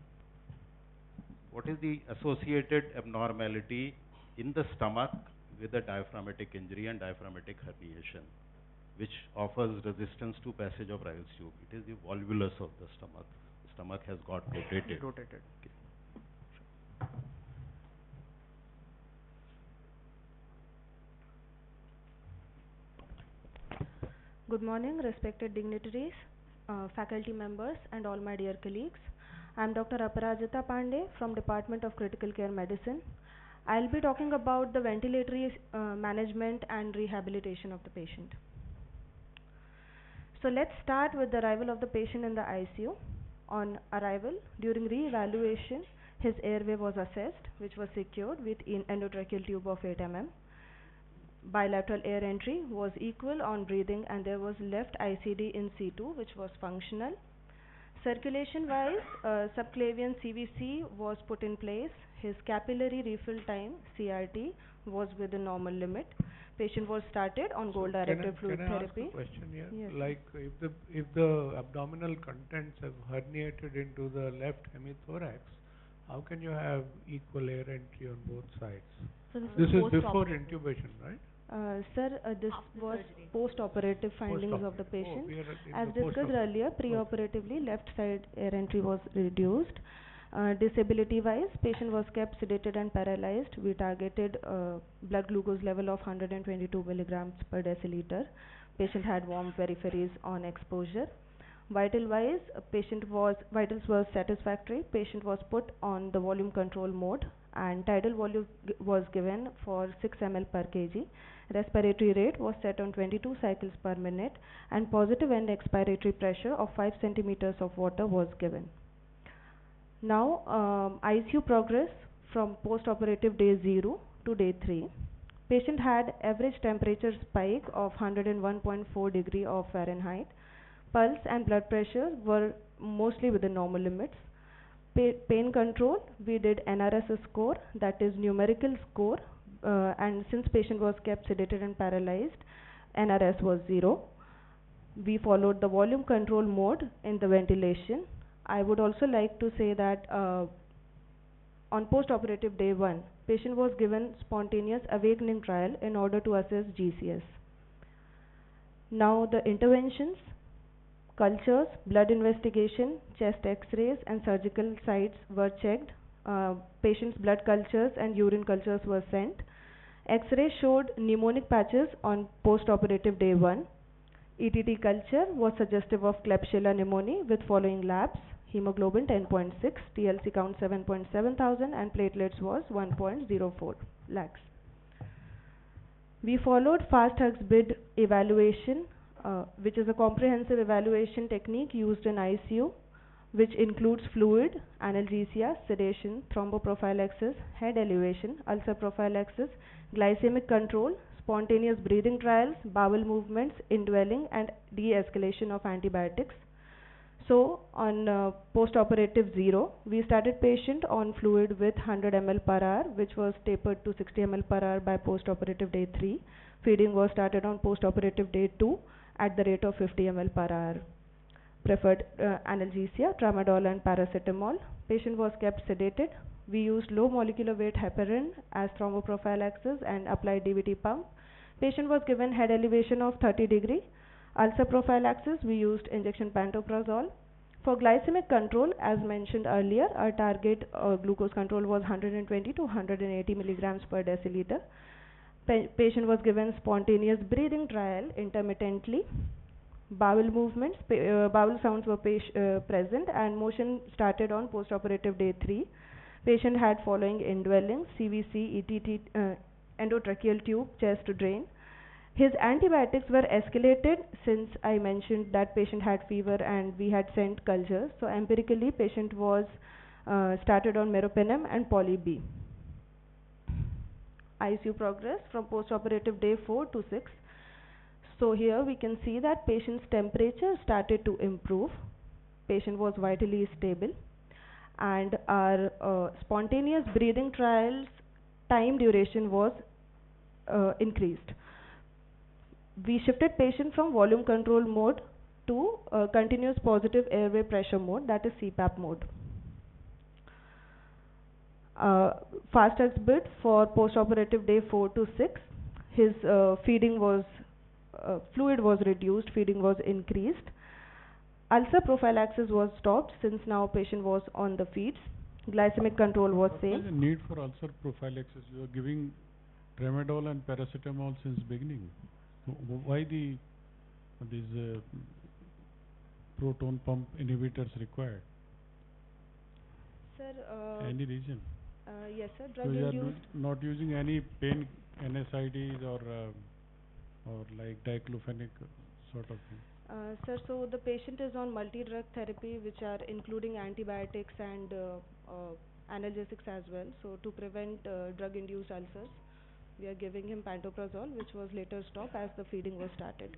What is the associated abnormality in the stomach with the diaphragmatic injury and diaphragmatic herniation, which offers resistance to passage of Ryle's tube? It is the volvulus of the stomach. The stomach has got rotated. Okay. Good morning, respected dignitaries, faculty members, and all my dear colleagues. I am Dr. Aparajita Pandey from Department of Critical Care Medicine. I will be talking about the ventilatory management and rehabilitation of the patient. So let's start with the arrival of the patient in the ICU. On arrival, during re-evaluation, his airway was assessed, which was secured with an endotracheal tube of 8 mm. Bilateral air entry was equal on breathing, and there was left ICD in situ, which was functional. Circulation wise, subclavian CVC was put in place. His capillary refill time CRT was within normal limit. Patient was started on goal directed fluid therapy. Can I ask a question here? Yes. Like if the abdominal contents have herniated into the left hemithorax, how can you have equal air entry on both sides? So this is before intubation, right? Sir, this was post-operative findings of the patient. As discussed earlier, pre-operatively left side air entry was reduced. Disability wise, patient was kept sedated and paralyzed. We targeted blood glucose level of 122 milligrams per deciliter. Patient had warm peripheries on exposure. Vital wise, vitals were satisfactory. Patient was put on the volume control mode and tidal volume was given for 6 ml per kg. Respiratory rate was set on 22 cycles per minute and positive end expiratory pressure of 5 centimeters of water was given. Now ICU progress from post-operative day 0 to day 3. Patient had average temperature spike of 101.4 degree of Fahrenheit. Pulse and blood pressure were mostly within normal limits. Pain control, we did NRS score, that is numerical score, and since patient was kept sedated and paralyzed, NRS was 0. We followed the volume control mode in the ventilation I would also like to say that on post-operative day 1, patient was given spontaneous awakening trial in order to assess GCS. Now the interventions, cultures, blood investigation, chest x-rays and surgical sites were checked. Patient's blood cultures and urine cultures were sent. X-ray showed pneumonic patches on post-operative day 1. ETT culture was suggestive of Klebsiella pneumoniae with following labs: hemoglobin 10.6, TLC count 7.7 thousand and platelets was 1.04 lakhs. We followed fast Hugs bid evaluation, which is a comprehensive evaluation technique used in ICU, which includes fluid, analgesia, sedation, thromboprophylaxis, head elevation, ulcer prophylaxis, glycemic control, spontaneous breathing trials, bowel movements, indwelling and de-escalation of antibiotics. So on post-operative 0, we started patient on fluid with 100 ml per hour, which was tapered to 60 ml per hour by post-operative day 3. Feeding was started on post-operative day 2 at the rate of 50 ml per hour. Preferred analgesia, tramadol and paracetamol. Patient was kept sedated. We used low molecular weight heparin as thromboprophylaxis and applied DVT pump. Patient was given head elevation of 30 degree. Ulcer prophylaxis, we used injection pantoprazole. For glycemic control, as mentioned earlier, our target glucose control was 120 to 180 milligrams per deciliter. Patient was given spontaneous breathing trial intermittently. Bowel movements, bowel sounds were present and motion started on post-operative day 3. Patient had following indwelling, CVC, ETT, endotracheal tube, chest drain. His antibiotics were escalated since I mentioned that patient had fever and we had sent cultures. So empirically patient was started on meropenem and poly B. ICU progress from post-operative day 4 to 6. So here we can see that patient's temperature started to improve. Patient was vitally stable and our spontaneous breathing trials time duration was increased. We shifted patient from volume control mode to continuous positive airway pressure mode, that is CPAP mode. Fast Hugs bid for post-operative day 4 to 6. His feeding was, fluid was reduced, feeding was increased. Ulcer prophylaxis was stopped since now patient was on the feeds. Glycemic control was same. What is the need for ulcer prophylaxis? You are giving tramadol and paracetamol since beginning. Why these proton pump inhibitors required? Sir, any reason? Yes, sir. So you are not using any pain NSAIDs or like diclofenac sort of thing? Sir, so the patient is on multi-drug therapy, which are including antibiotics and analgesics as well. So to prevent drug-induced ulcers, we are giving him pantoprazole, which was later stopped as the feeding was started.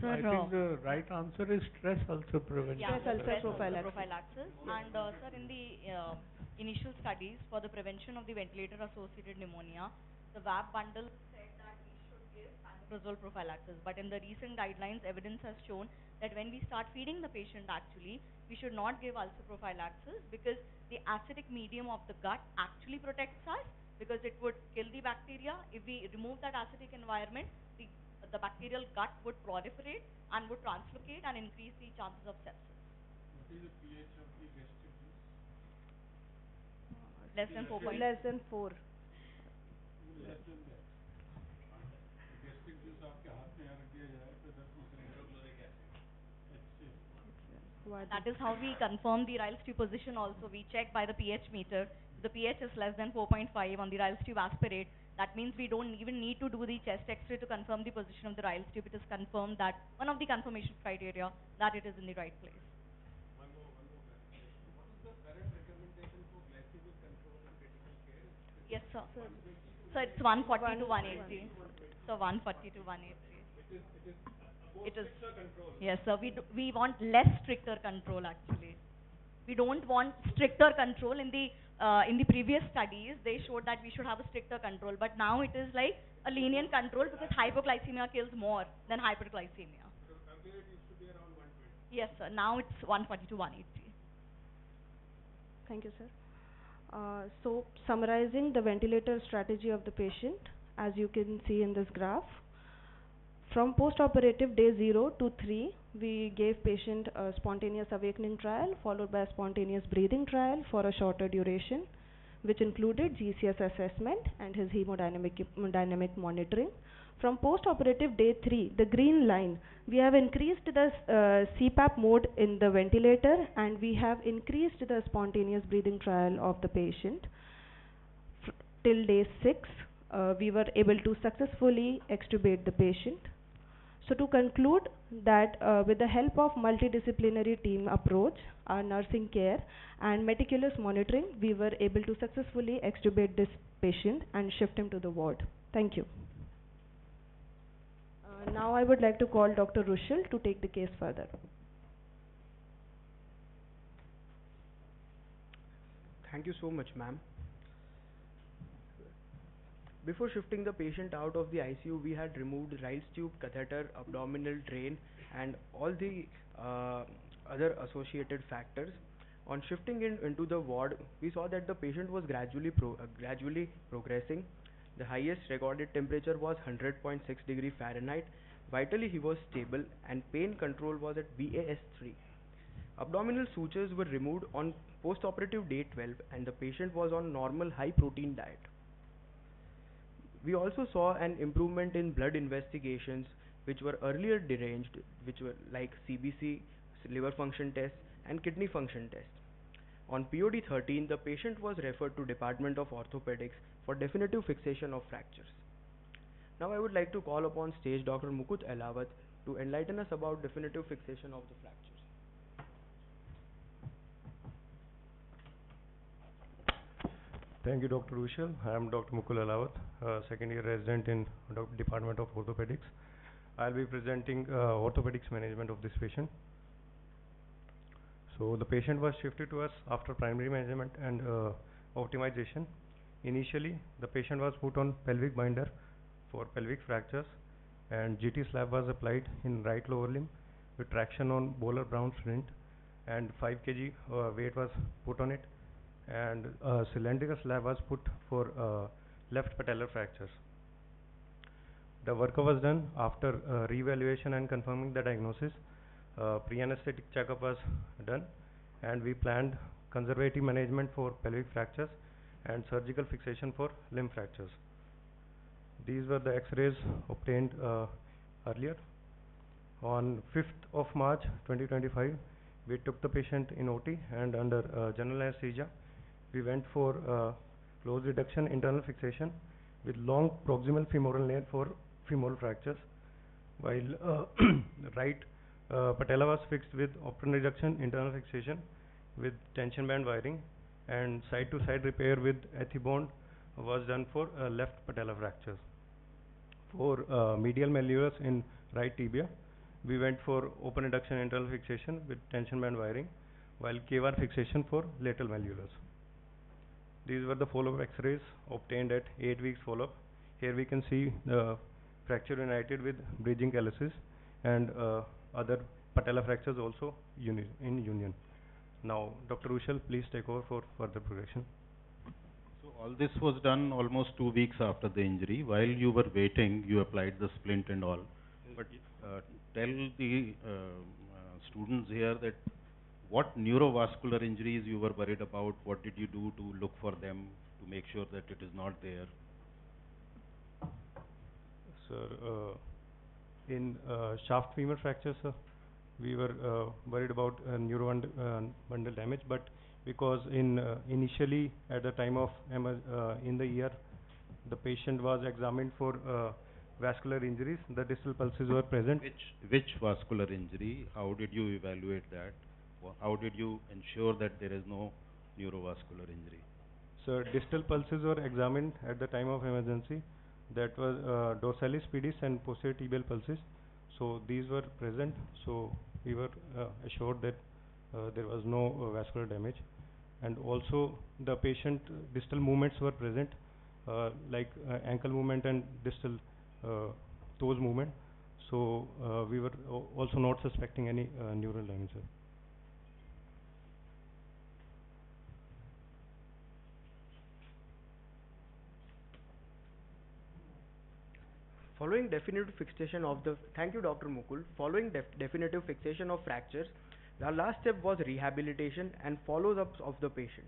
So I think the right answer is stress ulcer prevention. Yeah, stress ulcer prophylaxis. And sir, in the initial studies for the prevention of the ventilator-associated pneumonia, the VAP bundle said that we should give pantoprazole prophylaxis. But in the recent guidelines, evidence has shown that when we start feeding the patient, actually, we should not give ulcer prophylaxis because the acidic medium of the gut actually protects us, because it would kill the bacteria. If we remove that acidic environment, the bacterial gut would proliferate and would translocate and increase the chances of sepsis. What is the pH of the gastric juice? Less than 4. Less than 4. Less than that. Gastric juice आपके हाथ में रख दिया जाए तो 10% hydrochloric acid. That is how we confirm the Ryle's tube position also. We check by the pH meter. The pH is less than 4.5 on the Ryle's tube aspirate. That means we don't even need to do the chest x-ray to confirm the position of the Ryle's tube. It is confirmed that one of the confirmation criteria that it is in the right place. One more clarification. What is the current recommendation for glycemic control in critical care? Yes, sir. So it's 140 to 180. So 140 to 180. It is stricter control. Yes, sir. We want less stricter control actually. We don't want stricter control. In the previous studies, they showed that we should have a stricter control, but now it is like a lenient control because hypoglycemia kills more than hyperglycemia. So earlier it used to be around 120. Yes, sir. Now it's 140 to 180. Thank you, sir. So, summarizing the ventilator strategy of the patient, as you can see in this graph, from post-operative day 0 to 3, we gave patient a spontaneous awakening trial followed by a spontaneous breathing trial for a shorter duration, which included GCS assessment and his hemodynamic monitoring. From post-operative day 3, the green line, we have increased the CPAP mode in the ventilator, and we have increased the spontaneous breathing trial of the patient. Till day 6, we were able to successfully extubate the patient. So to conclude that with the help of multidisciplinary team approach, our nursing care and meticulous monitoring, we were able to successfully extubate this patient and shift him to the ward. Thank you. Now I would like to call Dr. Rushal to take the case further. Thank you so much, ma'am. Before shifting the patient out of the ICU, we had removed Rice tube, catheter, abdominal drain, and all the other associated factors. On shifting into the ward, we saw that the patient was gradually progressing. The highest recorded temperature was 100.6 degree Fahrenheit. Vitally, he was stable, and pain control was at BAS3. Abdominal sutures were removed on post-operative day 12, and the patient was on normal high-protein diet. We also saw an improvement in blood investigations, which were earlier deranged, which were like CBC, liver function test, and kidney function test. On POD 13, the patient was referred to Department of Orthopedics for definitive fixation of fractures. Now I would like to call upon stage Dr. Makul Ahlawat to enlighten us about definitive fixation of the fractures. Thank you, Dr. Rushal. I am Dr. Makul Ahlawat, second year resident in Department of Orthopedics. I will be presenting orthopedics management of this patient. So the patient was shifted to us after primary management and optimization. Initially, the patient was put on pelvic binder for pelvic fractures, and GT slab was applied in right lower limb with traction on Bowler Brown splint, and 5 kg weight was put on it, and cylindrical slab was put for left patellar fractures. The workup was done after re-evaluation and confirming the diagnosis. Pre-anesthetic checkup was done, and we planned conservative management for pelvic fractures and surgical fixation for limb fractures. These were the X-rays obtained earlier. On 5th of March 2025, we took the patient in OT, and under general anesthesia, we went for close reduction internal fixation with long proximal femoral nail for femoral fractures, while right patella was fixed with open reduction internal fixation with tension band wiring, and side to side repair with ethibond was done for left patella fractures. For medial malleolus in right tibia, we went for open reduction internal fixation with tension band wiring, while K-bar fixation for lateral malleolus. These were the follow-up X-rays obtained at 8 weeks follow-up. Here we can see the fracture united with bridging calluses and other patella fractures also in union. Now, Dr. Rushal, please take over for further progression. So all this was done almost 2 weeks after the injury. While you were waiting, you applied the splint and all. But tell the students here that what neurovascular injuries you were worried about, what did you do to look for them, to make sure that it is not there? Sir, in shaft femur fractures, we were worried about neurobundle damage, but because initially at the time of in the year, the patient was examined for vascular injuries, the distal pulses were present. Which vascular injury? How did you evaluate that? How did you ensure that there is no neurovascular injury? So distal pulses were examined at the time of emergency. That was dorsalis pedis and posterior tibial pulses. So these were present. So we were assured that there was no vascular damage. And also the patient distal movements were present, like ankle movement and distal toes movement. So we were also not suspecting any neural damage. Following definitive fixation of the Thank you, Dr. Mukul. Following definitive fixation of fractures, the last step was rehabilitation and follow-ups of the patient.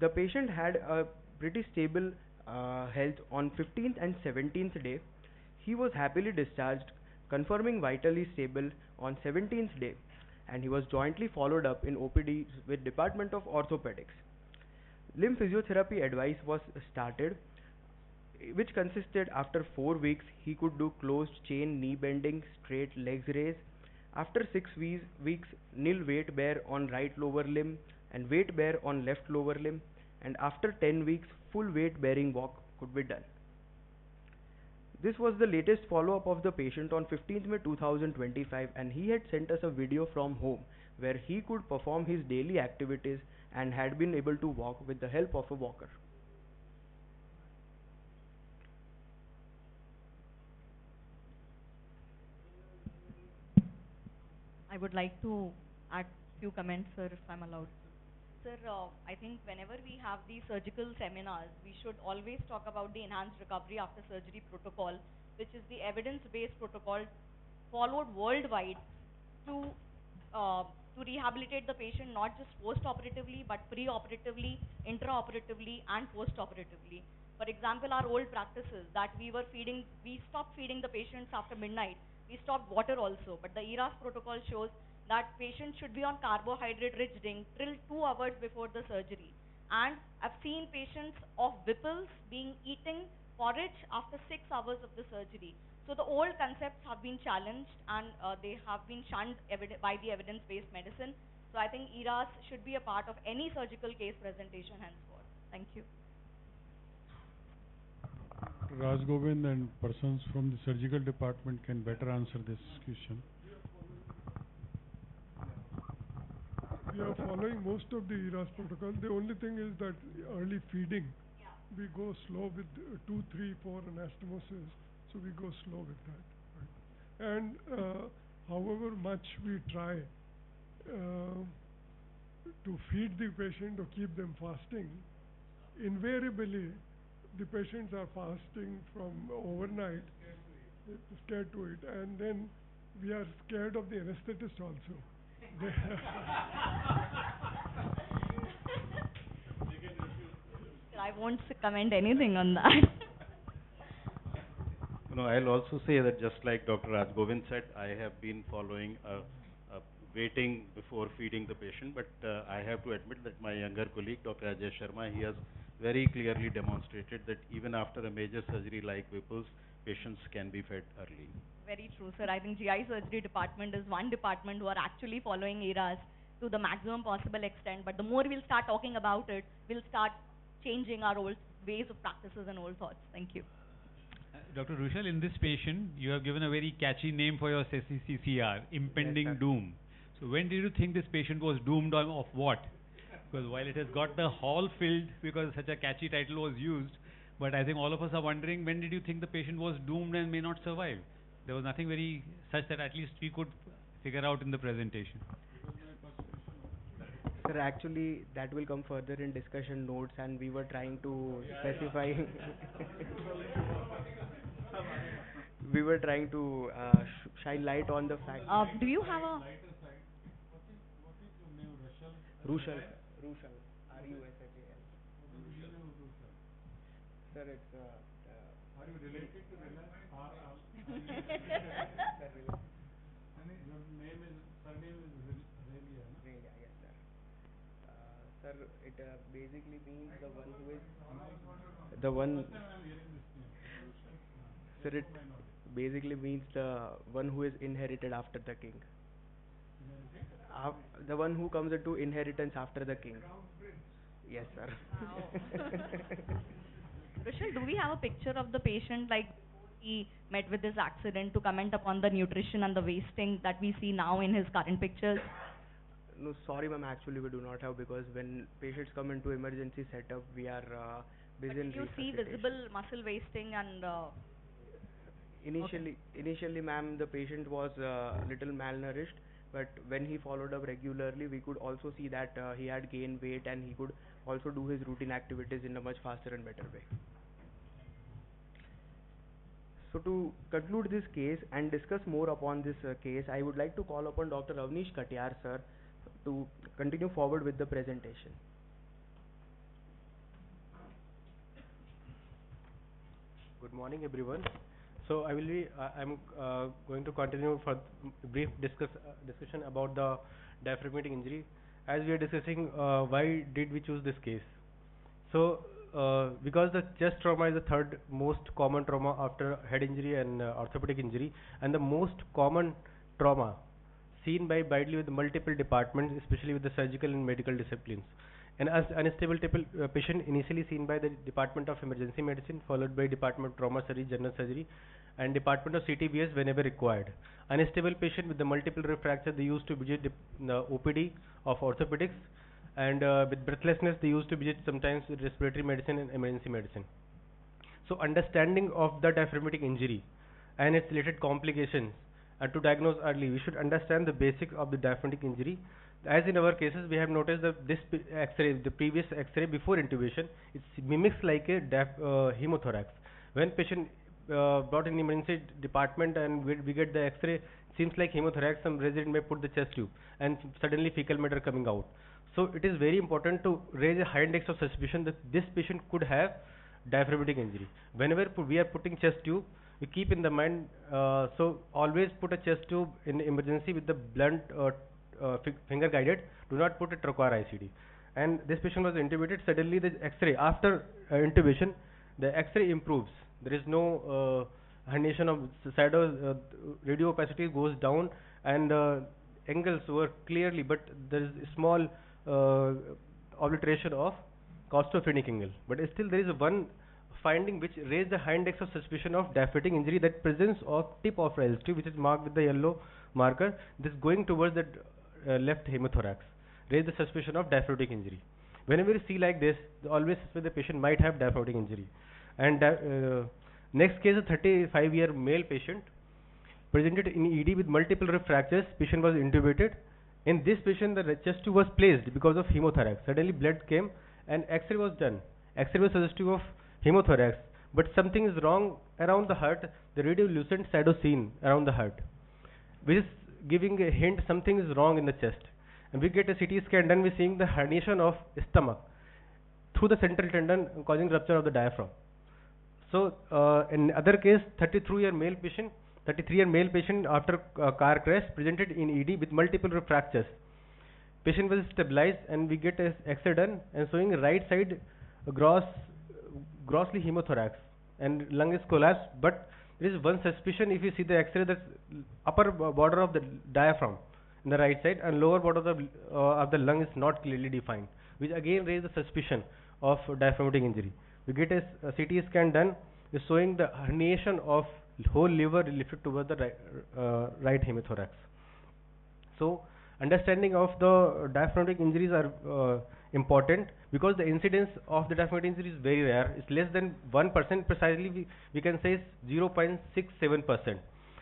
The patient had a pretty stable health on 15th and 17th day. He was happily discharged, confirming vitally stable on 17th day, and he was jointly followed up in OPD with Department of Orthopedics. Limb physiotherapy advice was started, which consisted after 4 weeks he could do closed chain knee bending, straight legs raise. After 6 weeks, nil weight bear on right lower limb and weight bear on left lower limb, and after 10 weeks, full weight bearing walk could be done. This was the latest follow-up of the patient on 15th May 2025, and he had sent us a video from home where he could perform his daily activities and had been able to walk with the help of a walker. I would like to add few comments, sir, if I'm allowed. Sir, I think whenever we have these surgical seminars, we should always talk about the enhanced recovery after surgery protocol, which is the evidence-based protocol followed worldwide to rehabilitate the patient not just post-operatively but pre-operatively, intra-operatively, and post-operatively. For example, our old practices that we stopped feeding the patients after midnight. We stopped water also, but the ERAS protocol shows that patients should be on carbohydrate-rich drink till 2 hours before the surgery. And I've seen patients of Whipples eating porridge after 6 hours of the surgery. So the old concepts have been challenged and they have been shunned by the evidence-based medicine. So I think ERAS should be a part of any surgical case presentation henceforth. Thank you. Raj Govind and persons from the surgical department can better answer this question. We are following most of the ERAS protocol. The only thing is that early feeding, we go slow with 2, 3, 4 anastomosis, so we go slow with that. Right? And however much we try to feed the patient or keep them fasting, invariably the patients are fasting from overnight, scared to it, and then we are scared of the anesthetist also. I won't comment anything on that. No, I'll also say that just like Dr. Raj Govind said, I have been following waiting before feeding the patient, but I have to admit that my younger colleague, Dr. Aditya Sharma, he has very clearly demonstrated that even after a major surgery like Whipples, patients can be fed early. Very true, sir. I think GI surgery department is one department who are actually following ERAS to the maximum possible extent. But the more we'll start talking about it, we'll start changing our old ways of practices and old thoughts. Thank you. Dr. Rushal, in this patient, you have given a very catchy name for your CCR, Impending Doom. So when did you think this patient was doomed of what? Because while it has got the hall filled because such a catchy title was used, but I think all of us are wondering, when did you think the patient was doomed and may not survive? There was nothing very such that at least we could figure out in the presentation. Sir, actually that will come further in discussion notes, and we were trying to specify we were trying to shine light on the fact. Do you have a Rushal, Rushal. Sir, it's are you related to Relia? Surname is Relia, no? Relia, yes, sir. Sir, it basically means the one who is the one. Sir, it basically means the one who is inherited after the king. The one who comes into inheritance after the king. Yes, sir. Wow. Rushal, do we have a picture of the patient like he met with this accident to comment upon the nutrition and the wasting that we see now in his current pictures? No, sorry ma'am, actually we do not have, because when patients come into emergency setup, we are busy in you see visible muscle wasting and... Initially ma'am, the patient was little malnourished, but when he followed up regularly, we could also see that he had gained weight and he could also do his routine activities in a much faster and better way. So to conclude this case and discuss more upon this case, I would like to call upon Dr. Avnish Katiyar sir to continue forward with the presentation. Good morning, everyone. So I'm going to continue for brief discussion about the diaphragmatic injury. As we are discussing, why did we choose this case? So, because the chest trauma is the third most common trauma after head injury and orthopedic injury, and the most common trauma seen by widely with multiple departments, especially with the surgical and medical disciplines. An unstable patient initially seen by the Department of Emergency Medicine, followed by Department of Trauma Surgery, General Surgery, and Department of CTBS whenever required. Unstable patient with the multiple rib fracture, they used to visit the OPD of orthopedics, and with breathlessness, they used to visit sometimes respiratory medicine and emergency medicine. So, understanding of the diaphragmatic injury and its related complications, and to diagnose early, we should understand the basics of the diaphragmatic injury. As in our cases, we have noticed that this X-ray, the previous X-ray before intubation, it mimics like a hemothorax. When patient brought in the emergency department and we get the X-ray, seems like hemothorax. Some resident may put the chest tube and suddenly fecal matter coming out. So it is very important to raise a high index of suspicion that this patient could have diaphragmatic injury. Whenever we are putting chest tube, we keep in the mind, so always put a chest tube in emergency with the blunt finger guided. Do not put a trocar ICD. And this patient was intubated. Suddenly the X-ray after intubation, the X-ray improves. There is no herniation of shadow, radio opacity goes down, and angles were clearly, but there is a small obliteration of costophrenic angle. But still there is one finding which raised the high index of suspicion of diaphragmatic injury, that presence of tip of Rell's tube, which is marked with the yellow marker, this going towards the left hemothorax, raise the suspicion of diaphragmatic injury. Whenever you see like this, always suspect the patient might have diaphragmatic injury. And next case, a 35-year male patient presented in ED with multiple rib fractures. Patient was intubated. In this patient, the chest tube was placed because of hemothorax. Suddenly blood came and X-ray was done. X-ray was suggestive of hemothorax, but something is wrong around the heart. The radiolucent shadow seen around the heart, which is giving a hint something is wrong in the chest. And we get a CT scan done, we're seeing the herniation of stomach through the central tendon, causing rupture of the diaphragm. So in other case, 33-year male patient after car crash presented in ED with multiple rib fractures. Patient was stabilized and we get a X-ray done and showing right side grossly hemothorax and lung is collapsed, but there is one suspicion. If you see the X-ray, that upper border of the diaphragm in the right side and lower border of the lung is not clearly defined, which again raises the suspicion of diaphragmatic injury. We get a CT scan done, is showing the herniation of whole liver lifted towards the right hemothorax. So understanding of the diaphragmatic injuries are important, because the incidence of the diaphragmatic injury is very rare. It's less than 1%. Precisely we can say it's 0.67%,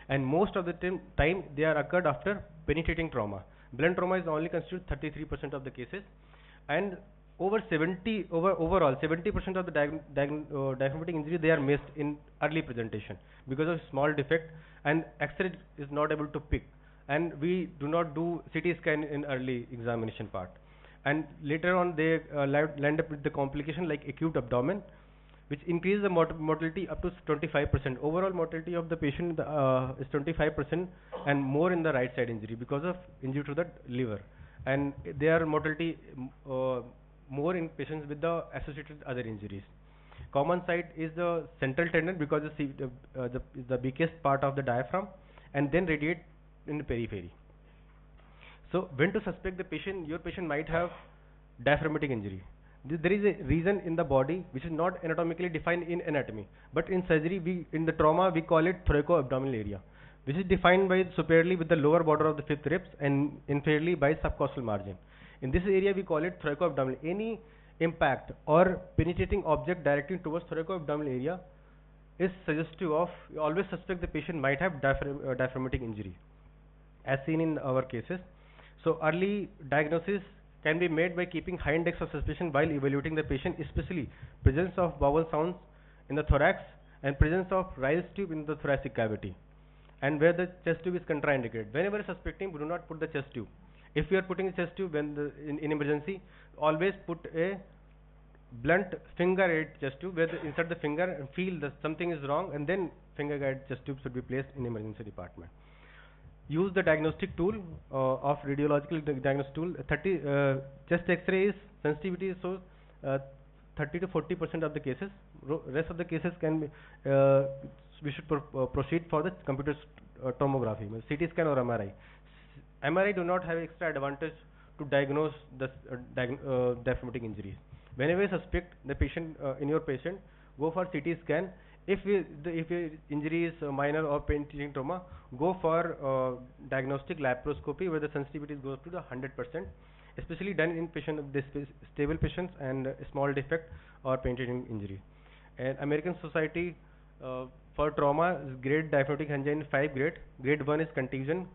and most of the time they are occurred after penetrating trauma. Blunt trauma is only constitute 33% of the cases, and overall 70% of the diaphragmatic injury they are missed in early presentation because of small defect, and X-ray is not able to pick, and we do not do CT scan in early examination part. And later on they land up with the complication like acute abdomen, which increases the mortality up to 25%. Overall mortality of the patient is 25% and more in the right side injury because of injury to the liver, and their mortality more in patients with the associated other injuries. Common site is the central tendon because the biggest part of the diaphragm, and then radiate in the periphery. So when to suspect the patient, your patient might have diaphragmatic injury. There is a region in the body which is not anatomically defined in anatomy, but in surgery, in the trauma, we call it thoracoabdominal area, which is defined by superiorly with the lower border of the fifth ribs and inferiorly by subcostal margin. In this area, we call it thoracoabdominal. Any impact or penetrating object directing towards thoracoabdominal area is suggestive of, always suspect the patient might have diaphragmatic injury, as seen in our cases. So early diagnosis can be made by keeping high index of suspicion while evaluating the patient, especially presence of vowel sounds in the thorax and presence of Ryle's tube in the thoracic cavity, and where the chest tube is contraindicated. Whenever suspecting, we do not put the chest tube. If we are putting a chest tube in emergency, always put a blunt finger guide chest tube where insert the finger and feel that something is wrong, and then finger guide chest tube should be placed in emergency department. Use the diagnostic tool of radiological diagnostic tool. Chest X-ray is sensitivity, so 30 to 40% of the cases. Rest of the cases can be, we should proceed for the computer tomography, CT scan or MRI. MRI do not have extra advantage to diagnose the diaphragmatic injuries. Whenever you suspect the patient in your patient, go for CT scan. If your injury is minor or penetrating trauma, go for diagnostic laparoscopy where the sensitivity goes to the 100%, especially done in stable patients and small defect or penetrating injury. And American Society for Trauma is grade diaphragmatic angina in 5 grade. Grade 1 is contusion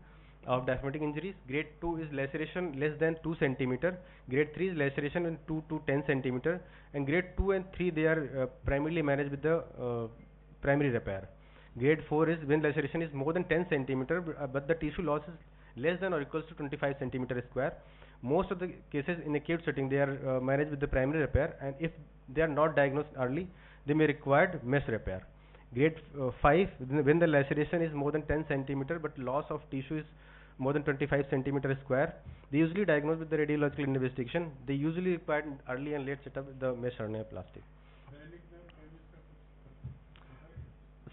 of diaphragmatic injuries. Grade 2 is laceration less than 2 cm. Grade 3 is laceration in 2 to 10 cm. And grade 2 and 3 they are primarily managed with the primary repair. Grade 4 is when laceration is more than 10 cm but the tissue loss is less than or equals to 25 cm square. Most of the cases in acute setting they are managed with the primary repair, and if they are not diagnosed early, they may require mesh repair. Grade 5, when the laceration is more than 10 cm but loss of tissue is more than 25 cm square, they usually diagnose with the radiological investigation. They usually require early and late setup with the mesh herniaplasty.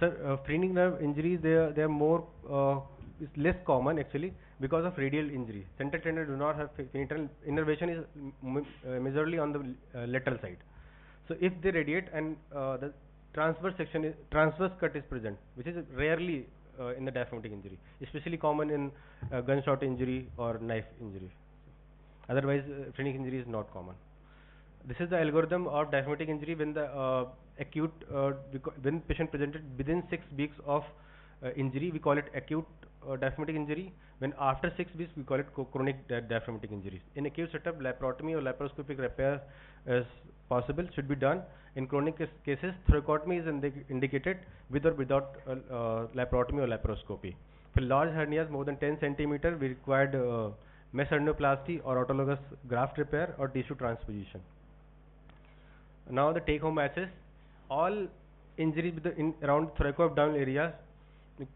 Sir, phrenic nerve injuries they are more is less common actually because of radial injury. Central tendon do not have internal innervation is majorly on the lateral side. So if they radiate and the transverse cut is present, which is rarely in the diaphragmatic injury, especially common in gunshot injury or knife injury. Otherwise, phrenic injury is not common. This is the algorithm of diaphragmatic injury when the acute when patient presented within 6 weeks of injury, we call it acute diaphragmatic injury. When after 6 weeks, we call it chronic diaphragmatic injuries. In acute setup, laparotomy or laparoscopic repair is possible, should be done. In chronic cases, thoracotomy is indicated with or without laparotomy or laparoscopy. For large hernias more than 10 cm, we required mesh hernioplasty or autologous graft repair or tissue transposition. Now the take-home message: all injuries in around thoracoabdominal areas,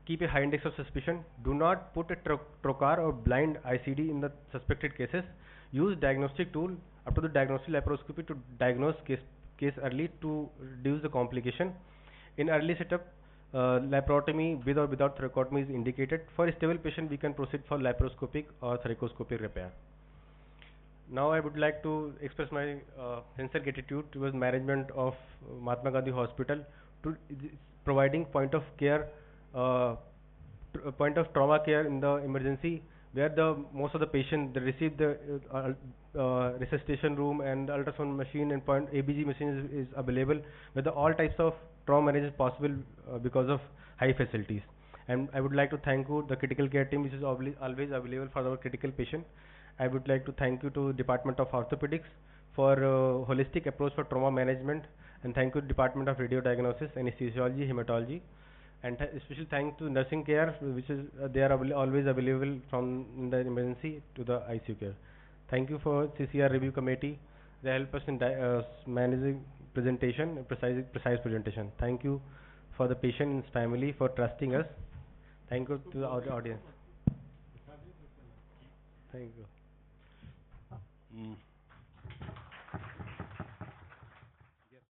keep a high index of suspicion. Do not put a trocar or blind ICD in the suspected cases. Use diagnostic tool up to the diagnostic laparoscopy to diagnose case early to reduce the complication. In early setup, laparotomy with or without thoracotomy is indicated. For a stable patient, we can proceed for laparoscopic or thoracoscopic repair. Now I would like to express my sincere gratitude towards management of Mahatma Gandhi Hospital to providing point of trauma care in the emergency, where most of the patients they receive the resuscitation room and the ultrasound machine and ABG machine is available, where all types of trauma management is possible because of high facilities. And I would like to thank you, the critical care team, which is always available for our critical patient. I would like to thank you to Department of Orthopedics for holistic approach for trauma management, and thank you to Department of Radiodiagnosis, Anesthesiology, Hematology, and especially thanks to nursing care, which is they are always available from the emergency to the ICU care. Thank you for CCR review committee. They help us in managing presentation, precise presentation. Thank you for the patient and his family for trusting us. Thank you to the audience. Thank you.